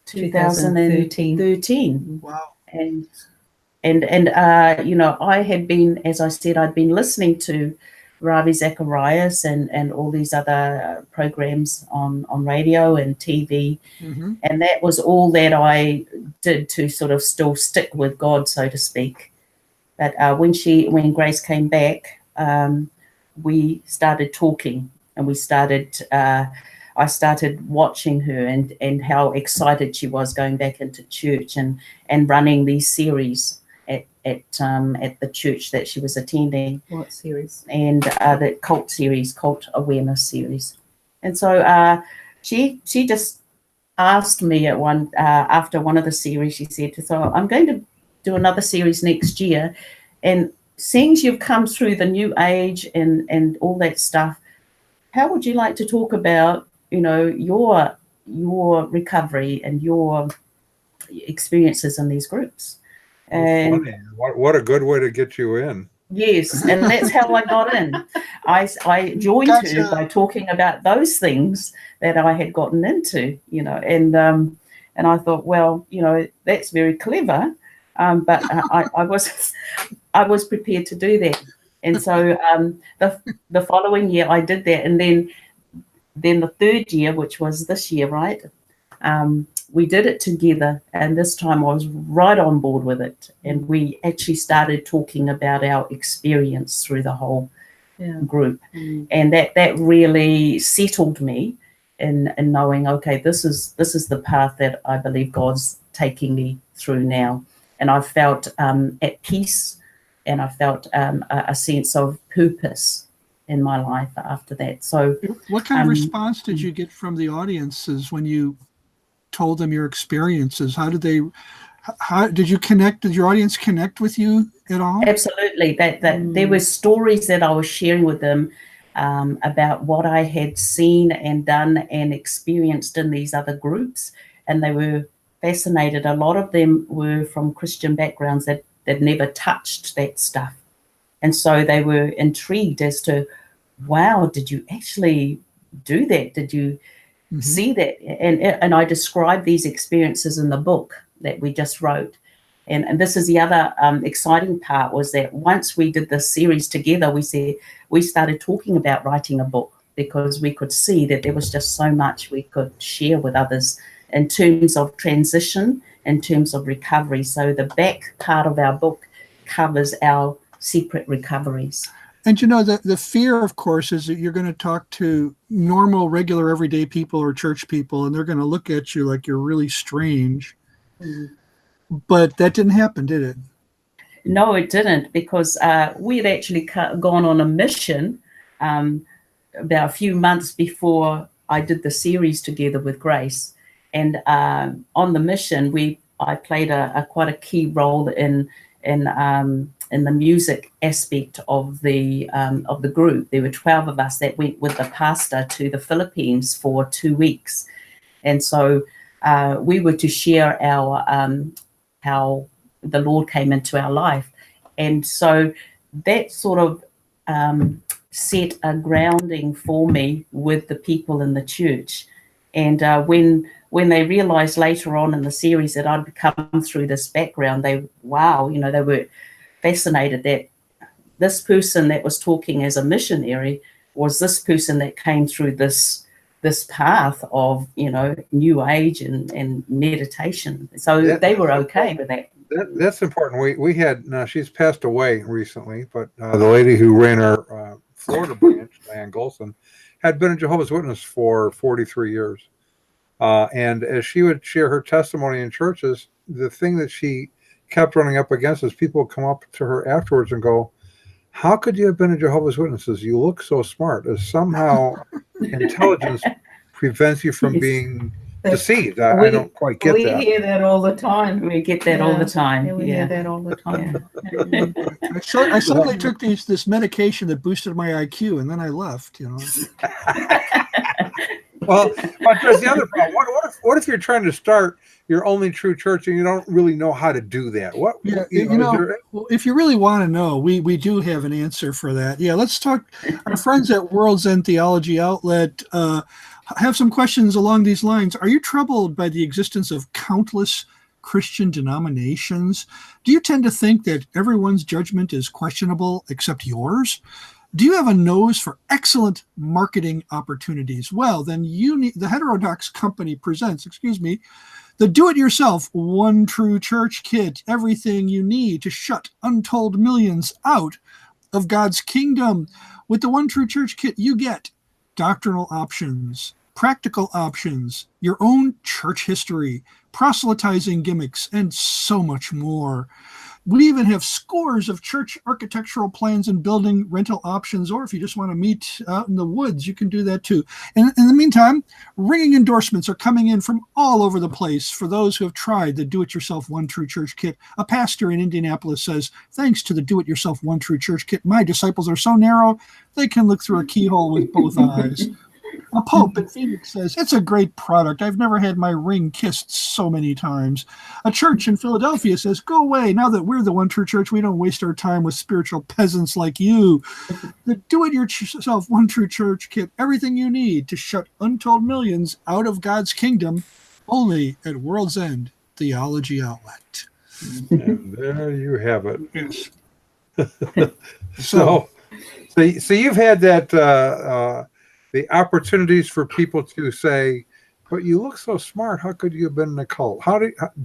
2013. Wow. And I had been, as I said, I'd been listening to Ravi Zacharias and all these other programs on radio and TV. And that was all that I did to sort of still stick with God, so to speak. But when Grace came back, we started talking, and I started watching her and how excited she was going back into church and running these series at the church that she was attending. What series? And the cult awareness series. And so she just asked me at after one of the series, she said, so I'm going to do another series next year, and seeing you've come through the new age and all that stuff, how would you like to talk about your recovery and your experiences in these groups? And funny. What a good way to get you in. Yes, and that's how I got in. I joined her by talking about those things that I had gotten into, and I thought, well, that's very clever, but I was prepared to do that. And so the following year I did that, and then the third year, which was this year, right? We did it together, and this time I was right on board with it. And we actually started talking about our experience through the whole group. And that really settled me in knowing, okay, this is the path that I believe God's taking me through now. And I felt at peace, and I felt a sense of purpose in my life after that. So what kind of response did you get from the audiences when you told them your experiences? How did they How did you connect? Did your audience connect with you at all? Absolutely. That there were stories that I was sharing with them about what I had seen and done and experienced in these other groups, and they were fascinated. A lot of them were from Christian backgrounds that never touched that stuff, and so they were intrigued as to, wow, did you actually do that? Did you see that? And I described these experiences in the book that we just wrote. And this is the other exciting part, was that once we did this series together, we started talking about writing a book, because we could see that there was just so much we could share with others in terms of transition, in terms of recovery. So the back part of our book covers our separate recoveries. And you know, the fear, of course, is that you're going to talk to normal, regular, everyday people or church people, and they're going to look at you like you're really strange. But that didn't happen, did it? No, it didn't, because we had actually gone on a mission about a few months before I did the series together with Grace. And on the mission, I played quite a key role in the music aspect of the group. There were 12 of us that went with the pastor to the Philippines for 2 weeks, and so we were to share our how the Lord came into our life, and so that sort of set a grounding for me with the people in the church. And when they realized later on in the series that I'd come through this background, they were fascinated that this person that was talking as a missionary was this person that came through this path of, new age and meditation. So they were okay with that. That's important. We had, she's passed away recently, but the lady who ran our Florida branch, Diane Golson, had been a Jehovah's Witness for 43 years. And as she would share her testimony in churches, the thing that she kept running up against is people would come up to her afterwards and go, "How could you have been a Jehovah's Witness? You look so smart." As somehow intelligence prevents you from being deceived. I don't quite get that. We hear that all the time. We get that all the time. Yeah, we hear that all the time. I suddenly took this medication that boosted my IQ, and then I left. Well, but there's the other problem. What if you're trying to start your only true church and you don't really know how to do that? If you really want to know, we do have an answer for that. Yeah, let's talk. Our friends at World's End Theology Outlet have some questions along these lines. Are you troubled by the existence of countless Christian denominations? Do you tend to think that everyone's judgment is questionable except yours? Do you have a nose for excellent marketing opportunities? Well, then the Heterodox Company presents, the do-it-yourself One True Church Kit, everything you need to shut untold millions out of God's kingdom. With the One True Church Kit, you get doctrinal options, practical options, your own church history, proselytizing gimmicks, and so much more. We even have scores of church architectural plans and building rental options, or if you just want to meet out in the woods, you can do that too. And in the meantime, ringing endorsements are coming in from all over the place for those who have tried the Do-It-Yourself One True Church Kit. A pastor in Indianapolis says, "Thanks to the Do-It-Yourself One True Church Kit, my disciples are so narrow, they can look through a keyhole with both eyes." A pope in Phoenix says, "It's a great product. I've never had my ring kissed so many times." A church in Philadelphia says, "Go away. Now that we're the One True Church, we don't waste our time with spiritual peasants like you." The Do-It-Yourself One True Church Kit, everything you need to shut untold millions out of God's kingdom, only at World's End Theology Outlet. And there you have it. Yes. So you've had that the opportunities for people to say, "But you look so smart. How could you have been in a cult?"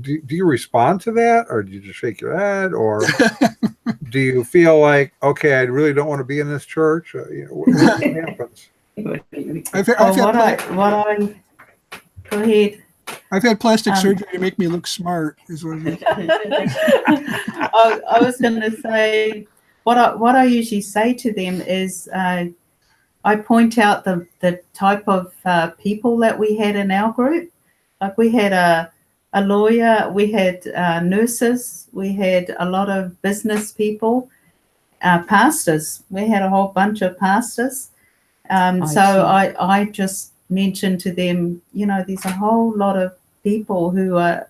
Do you respond to that, or do you just shake your head, or do you feel like, okay, I really don't want to be in this church? What happens? Go ahead. I've had plastic surgery to make me look smart. Is what it is. I was going to say what I usually say to them is I point out the type of people that we had in our group. Like we had a a lawyer, we had nurses, we had a lot of business people, pastors. We had a whole bunch of pastors. So I just mentioned to them, there's a whole lot of people who are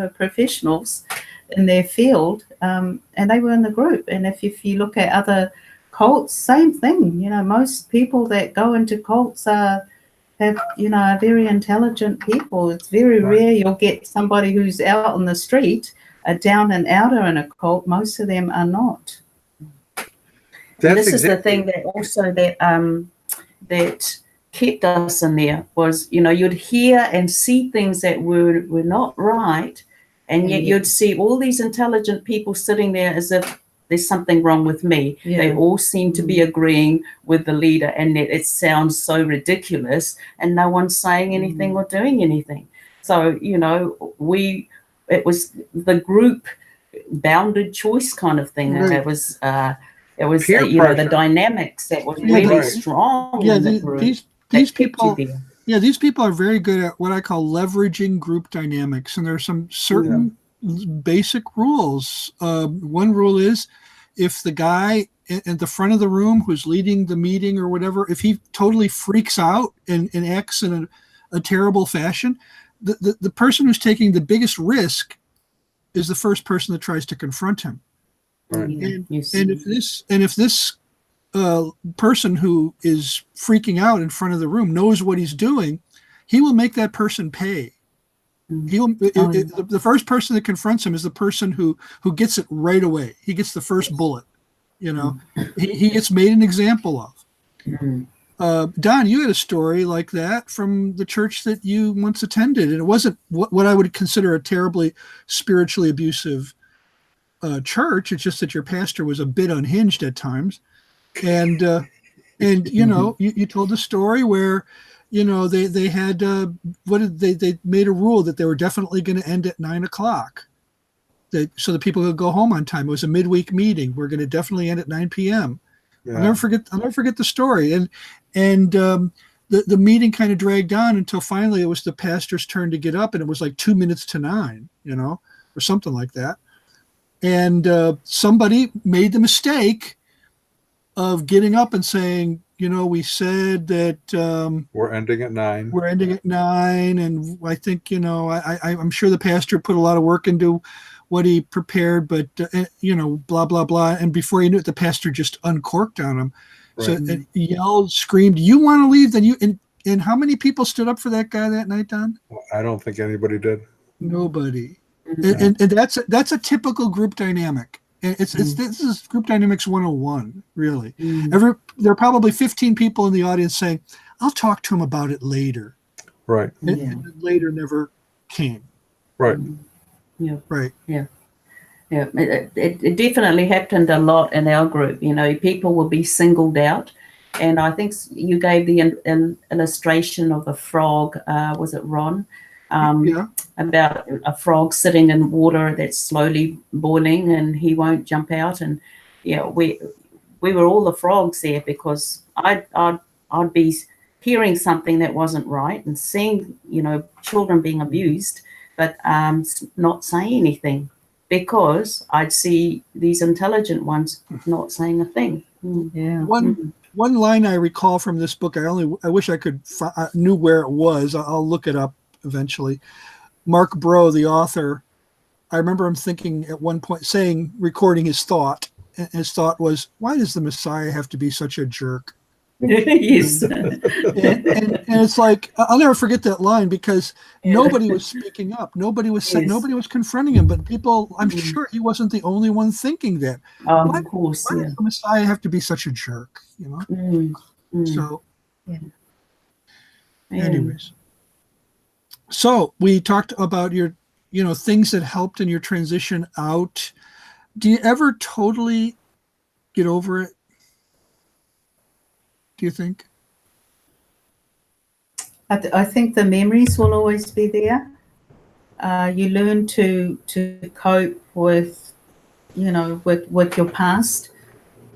professionals in their field, and they were in the group. And if you look at other cults, same thing. Most people that go into cults are very intelligent people. It's very rare you'll get somebody who's out on the street, a down and outer in a cult. Most of them are not. This is the thing that also that kept us in there was, you'd hear and see things that were not right, and yet you'd see all these intelligent people sitting there as if there's something wrong with me. Yeah. They all seem to be agreeing with the leader, and that it sounds so ridiculous, and no one's saying anything or doing anything. So, it was the group bounded choice kind of thing. Right. It was Peer pressure. the dynamics that was really strong in the group. These people, these people are very good at what I call leveraging group dynamics, and there are some certain basic rules. One rule is, if the guy at the front of the room who's leading the meeting or whatever, if he totally freaks out and acts in a terrible fashion, the person who's taking the biggest risk is the first person that tries to confront him. Right. And if this person who is freaking out in front of the room knows what he's doing, he will make that person pay. The first person that confronts him is the person who gets it right away. He gets the first bullet. He gets made an example of. Don, you had a story like that from the church that you once attended, and it wasn't what I would consider a terribly spiritually abusive church. It's just that your pastor was a bit unhinged at times, and you told the story where they had they made a rule that they were definitely going to end at 9:00, so the people could go home on time. It was a midweek meeting. We're going to definitely end at 9 p.m. Yeah. I'll never forget the story, and the meeting kind of dragged on until finally it was the pastor's turn to get up, and it was like 2 minutes to 9, or something like that. And somebody made the mistake of getting up and saying, we said that we're ending at 9. We're ending at 9, and I think I'm sure the pastor put a lot of work into what he prepared, but blah blah blah. And before you knew it, the pastor just uncorked on him. Right. So and yelled, screamed, "You want to leave?" Then you and how many people stood up for that guy that night, Don? Well, I don't think anybody did. Nobody. And that's a typical group dynamic. This is group dynamics 101, really. There are probably 15 people in the audience saying, "I'll talk to him about it later." Right. And later never came. Right. Yeah. Right. Yeah. Yeah. It definitely happened a lot in our group. People will be singled out. And I think you gave the illustration of a frog. Was it Ron? About a frog sitting in water that's slowly boiling and he won't jump out. And we were all the frogs there, because I'd be hearing something that wasn't right and seeing children being abused, but not saying anything, because I'd see these intelligent ones not saying a thing. Yeah. One line I recall from this book, I wish I could knew where it was. I'll look it up eventually. Mark Bro, the author, I remember him thinking at one point, recording his thought, and his thought was, "Why does the Messiah have to be such a jerk?" Yes. and it's like, I'll never forget that line, because nobody was speaking up. Nobody was saying, nobody was confronting him, but people, I'm sure he wasn't the only one thinking that. Of course. Why does the Messiah have to be such a jerk? So anyways. So we talked about your, things that helped in your transition out. Do you ever totally get over it? Do you think? I think the memories will always be there. You learn to cope with, with your past,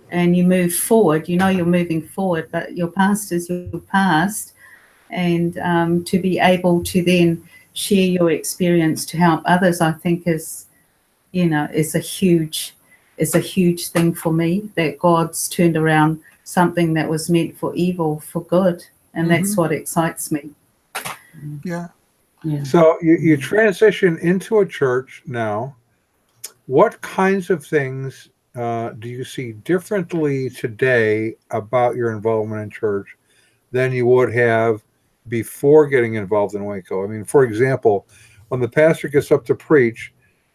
and you move forward. You're moving forward, but your past is your past. And to be able to then share your experience to help others, I think is a huge thing for me, that God's turned around something that was meant for evil for good, and that's what excites me. Yeah. Yeah. So you transition into a church now. What kinds of things do you see differently today about your involvement in church than you would have before getting involved in Waco? I mean, for example, when the pastor gets up to preach,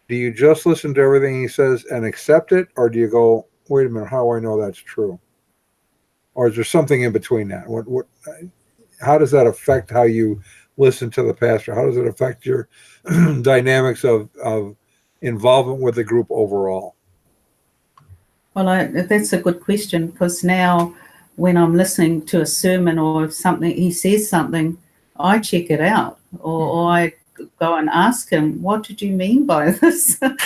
do you just listen to everything he says and accept it, or do you go, wait a minute, how do I know that's true? Or is there something in between that? How does that affect how you listen to the pastor? How does it affect your dynamics of involvement with the group overall? Well, that's a good question, because now when I'm listening to a sermon, or if he says something, I check it out, or I go and ask him, what did you mean by this? So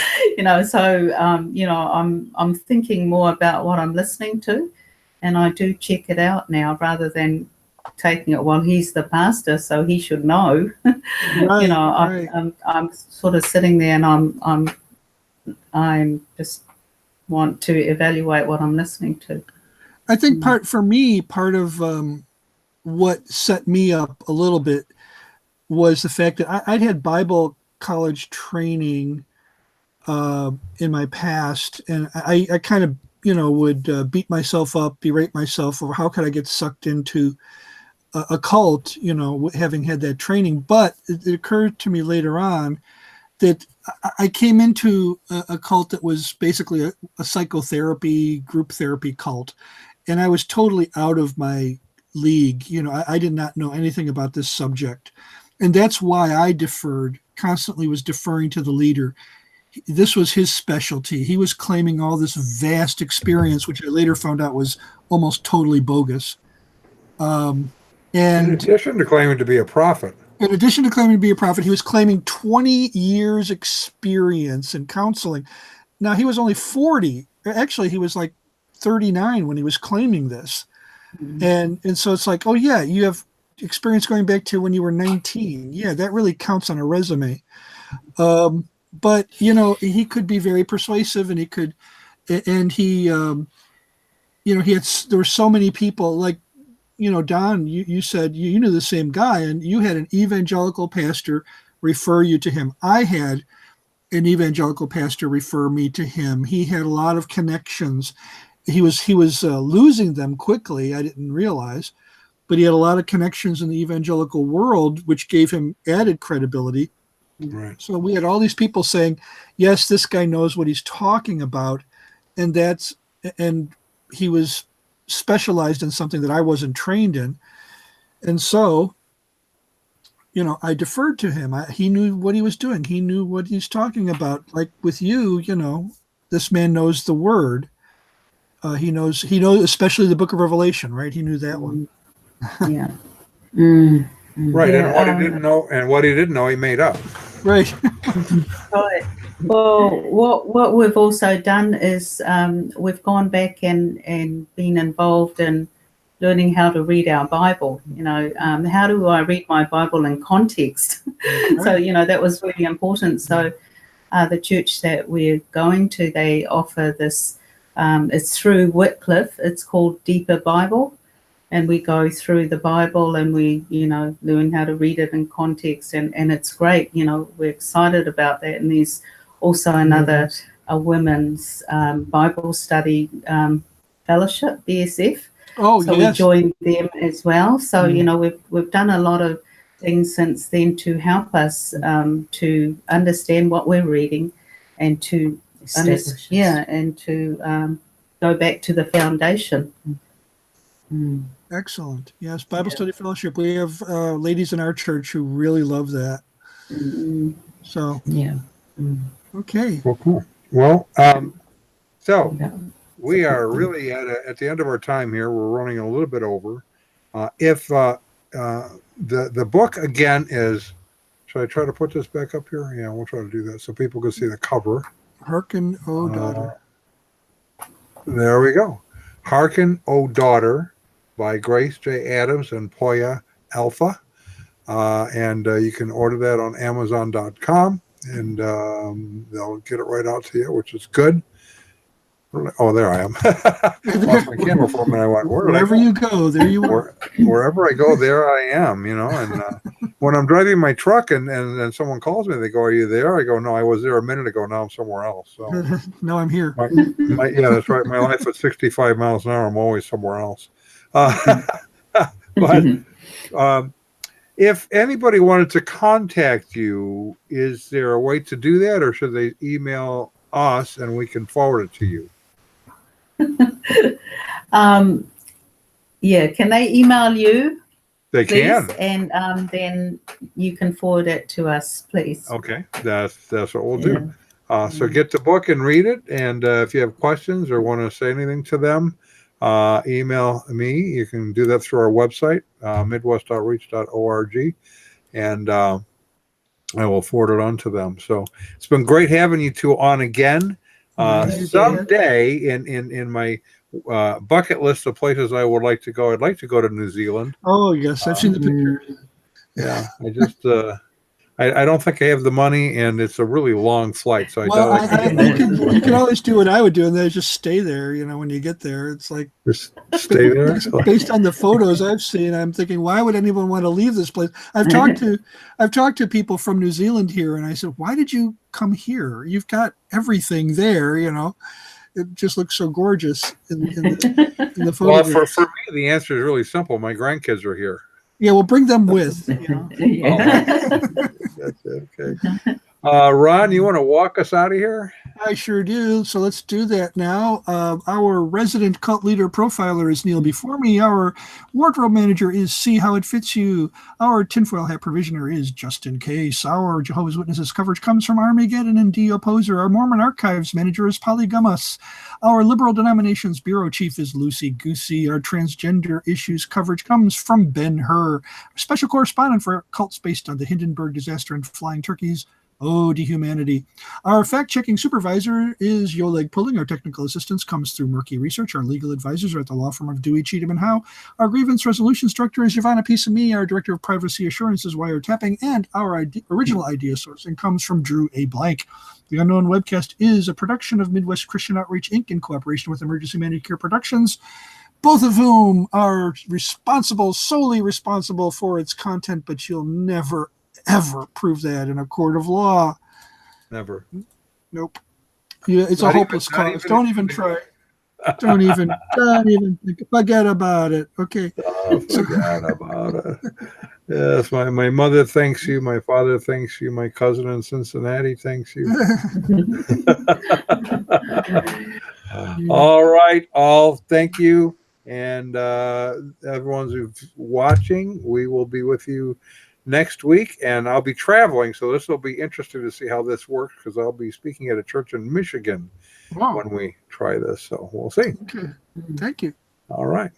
I'm thinking more about what I'm listening to, and I do check it out now, rather than taking it, well, he's the pastor, so he should know. Right. I'm sort of sitting there, and I'm just want to evaluate what I'm listening to. I think part of what set me up a little bit was the fact that I'd had Bible college training in my past, and I kind of would beat myself up, berate myself over how could I get sucked into a cult, having had that training. But it occurred to me later on that I came into a cult that was basically a psychotherapy, group therapy cult. And I was totally out of my league. I did not know anything about this subject. And that's why I constantly was deferring to the leader. This was his specialty. He was claiming all this vast experience, which I later found out was almost totally bogus. In addition to claiming to be a prophet. In addition to claiming to be a prophet, he was claiming 20 years experience in counseling. Now, he was only 40. Actually, he was like 39 when he was claiming this. And so it's like, oh, yeah, you have experience going back to when you were 19. Yeah, that really counts on a resume. But, he could be very persuasive, and he there were so many people, like, Don, you said you knew the same guy, and you had an evangelical pastor refer you to him. I had an evangelical pastor refer me to him. He had a lot of connections. He was losing them quickly. I didn't realize, but he had a lot of connections in the evangelical world, which gave him added credibility. Right. So we had all these people saying, yes, this guy knows what he's talking about. And he was specialized in something that I wasn't trained in. And so, I deferred to him. He knew what he was doing. He knew what he's talking about. Like with you, this man knows the word. He knows, especially the book of Revelation, right? He knew that one. Yeah. Right. Yeah, And what he didn't know, he made up. Right. Right. Well, what we've also done is we've gone back and been involved in learning how to read our Bible. How do I read my Bible in context? So, that was really important. So the church that we're going to, they offer this, it's through Wycliffe. It's called Deeper Bible. And we go through the Bible, and we, learn how to read it in context. And it's great. We're excited about that. And there's also another women's Bible study fellowship, BSF. Oh, so yes. we joined them as well. So, we've done a lot of things since then to help us to understand what we're reading, and to go back to the foundation. Excellent. Yes, Bible study fellowship. We have ladies in our church who really love that. So, Yeah. okay. Well, cool. Well, so we are really at the end of our time here. We're running a little bit over. If the book again is, should I try to put this back up here? Yeah, we'll try to do that so people can see the cover. Hearken, O Daughter. There we go. Hearken, O Daughter, by Grace J. Adams and Poia Alpha. and you can order that on Amazon.com, and they'll get it right out to you, which is good. Oh, there I am. Lost my camera for a minute. I went, Wherever you go, there you are. Wherever I go, there I am, And when I'm driving my truck and someone calls me, they go, "Are you there?" I go, "No, I was there a minute ago. Now I'm somewhere else." So No, I'm here. yeah, that's right. My life at 65 miles an hour, I'm always somewhere else. But if anybody wanted to contact you, is there a way to do that, or should they email us and we can forward it to you? Yeah, can they email you? They please? can. And then you can forward it to us, please. Okay, that's what we'll do. So get the book and read it, and if you have questions or want to say anything to them, email me. You can do that through our website, midwestoutreach.org, and I will forward it on to them. So it's been great having you two on again. Someday in my bucket list of places I would like to go, I'd like to go to New Zealand. Oh, yes, I've seen the pictures. Yeah, I just I don't think I have the money, and it's a really long flight. So you can always do what I would do, and then just stay there. When you get there, it's like just stay there. Based on the photos I've seen, I'm thinking, why would anyone want to leave this place? I've talked to people from New Zealand here, and I said, why did you come here? You've got everything there. It just looks so gorgeous in the photos. Well, for me, the answer is really simple. My grandkids are here. Yeah, we'll bring them with. That's okay. Ron, you want to walk us out of here? I sure do. So let's do that now. Our resident cult leader profiler is Neil before me. Our wardrobe manager is See How It Fits You. Our tinfoil hat provisioner is Just In Case. Our Jehovah's Witnesses coverage comes from Armageddon and D. Opposer. Our Mormon archives manager is Polygumus. Our liberal denominations bureau chief is Lucy Goosey. Our transgender issues coverage comes from Ben Hur. Our special correspondent for cults based on the Hindenburg disaster and flying turkeys, Ode to Humanity. Our fact-checking supervisor is Yoleg Pulling. Our technical assistance comes through Murky Research. Our legal advisors are at the law firm of Dewey, Cheatham & Howe. Our grievance resolutions director is Giovanna Pisami. Our director of privacy assurance is Wiretapping. And our original idea sourcing comes from Drew A. Blank. The Unknown Webcast is a production of Midwest Christian Outreach, Inc. in cooperation with Emergency Managed Care Productions, both of whom are solely responsible for its content, but you'll never ever prove that in a court of law. Never. Nope. Yeah, it's a hopeless cause. Don't even try. Don't even think. Forget about it. Okay. Forget about it. Yes, my mother thanks you. My father thanks you. My cousin in Cincinnati thanks you. All right. All thank you. And everyone's who's watching, we will be with you next week, and I'll be traveling, so this will be interesting to see how this works, because I'll be speaking at a church in Michigan when we try this, so we'll see. Okay. Thank you. All right.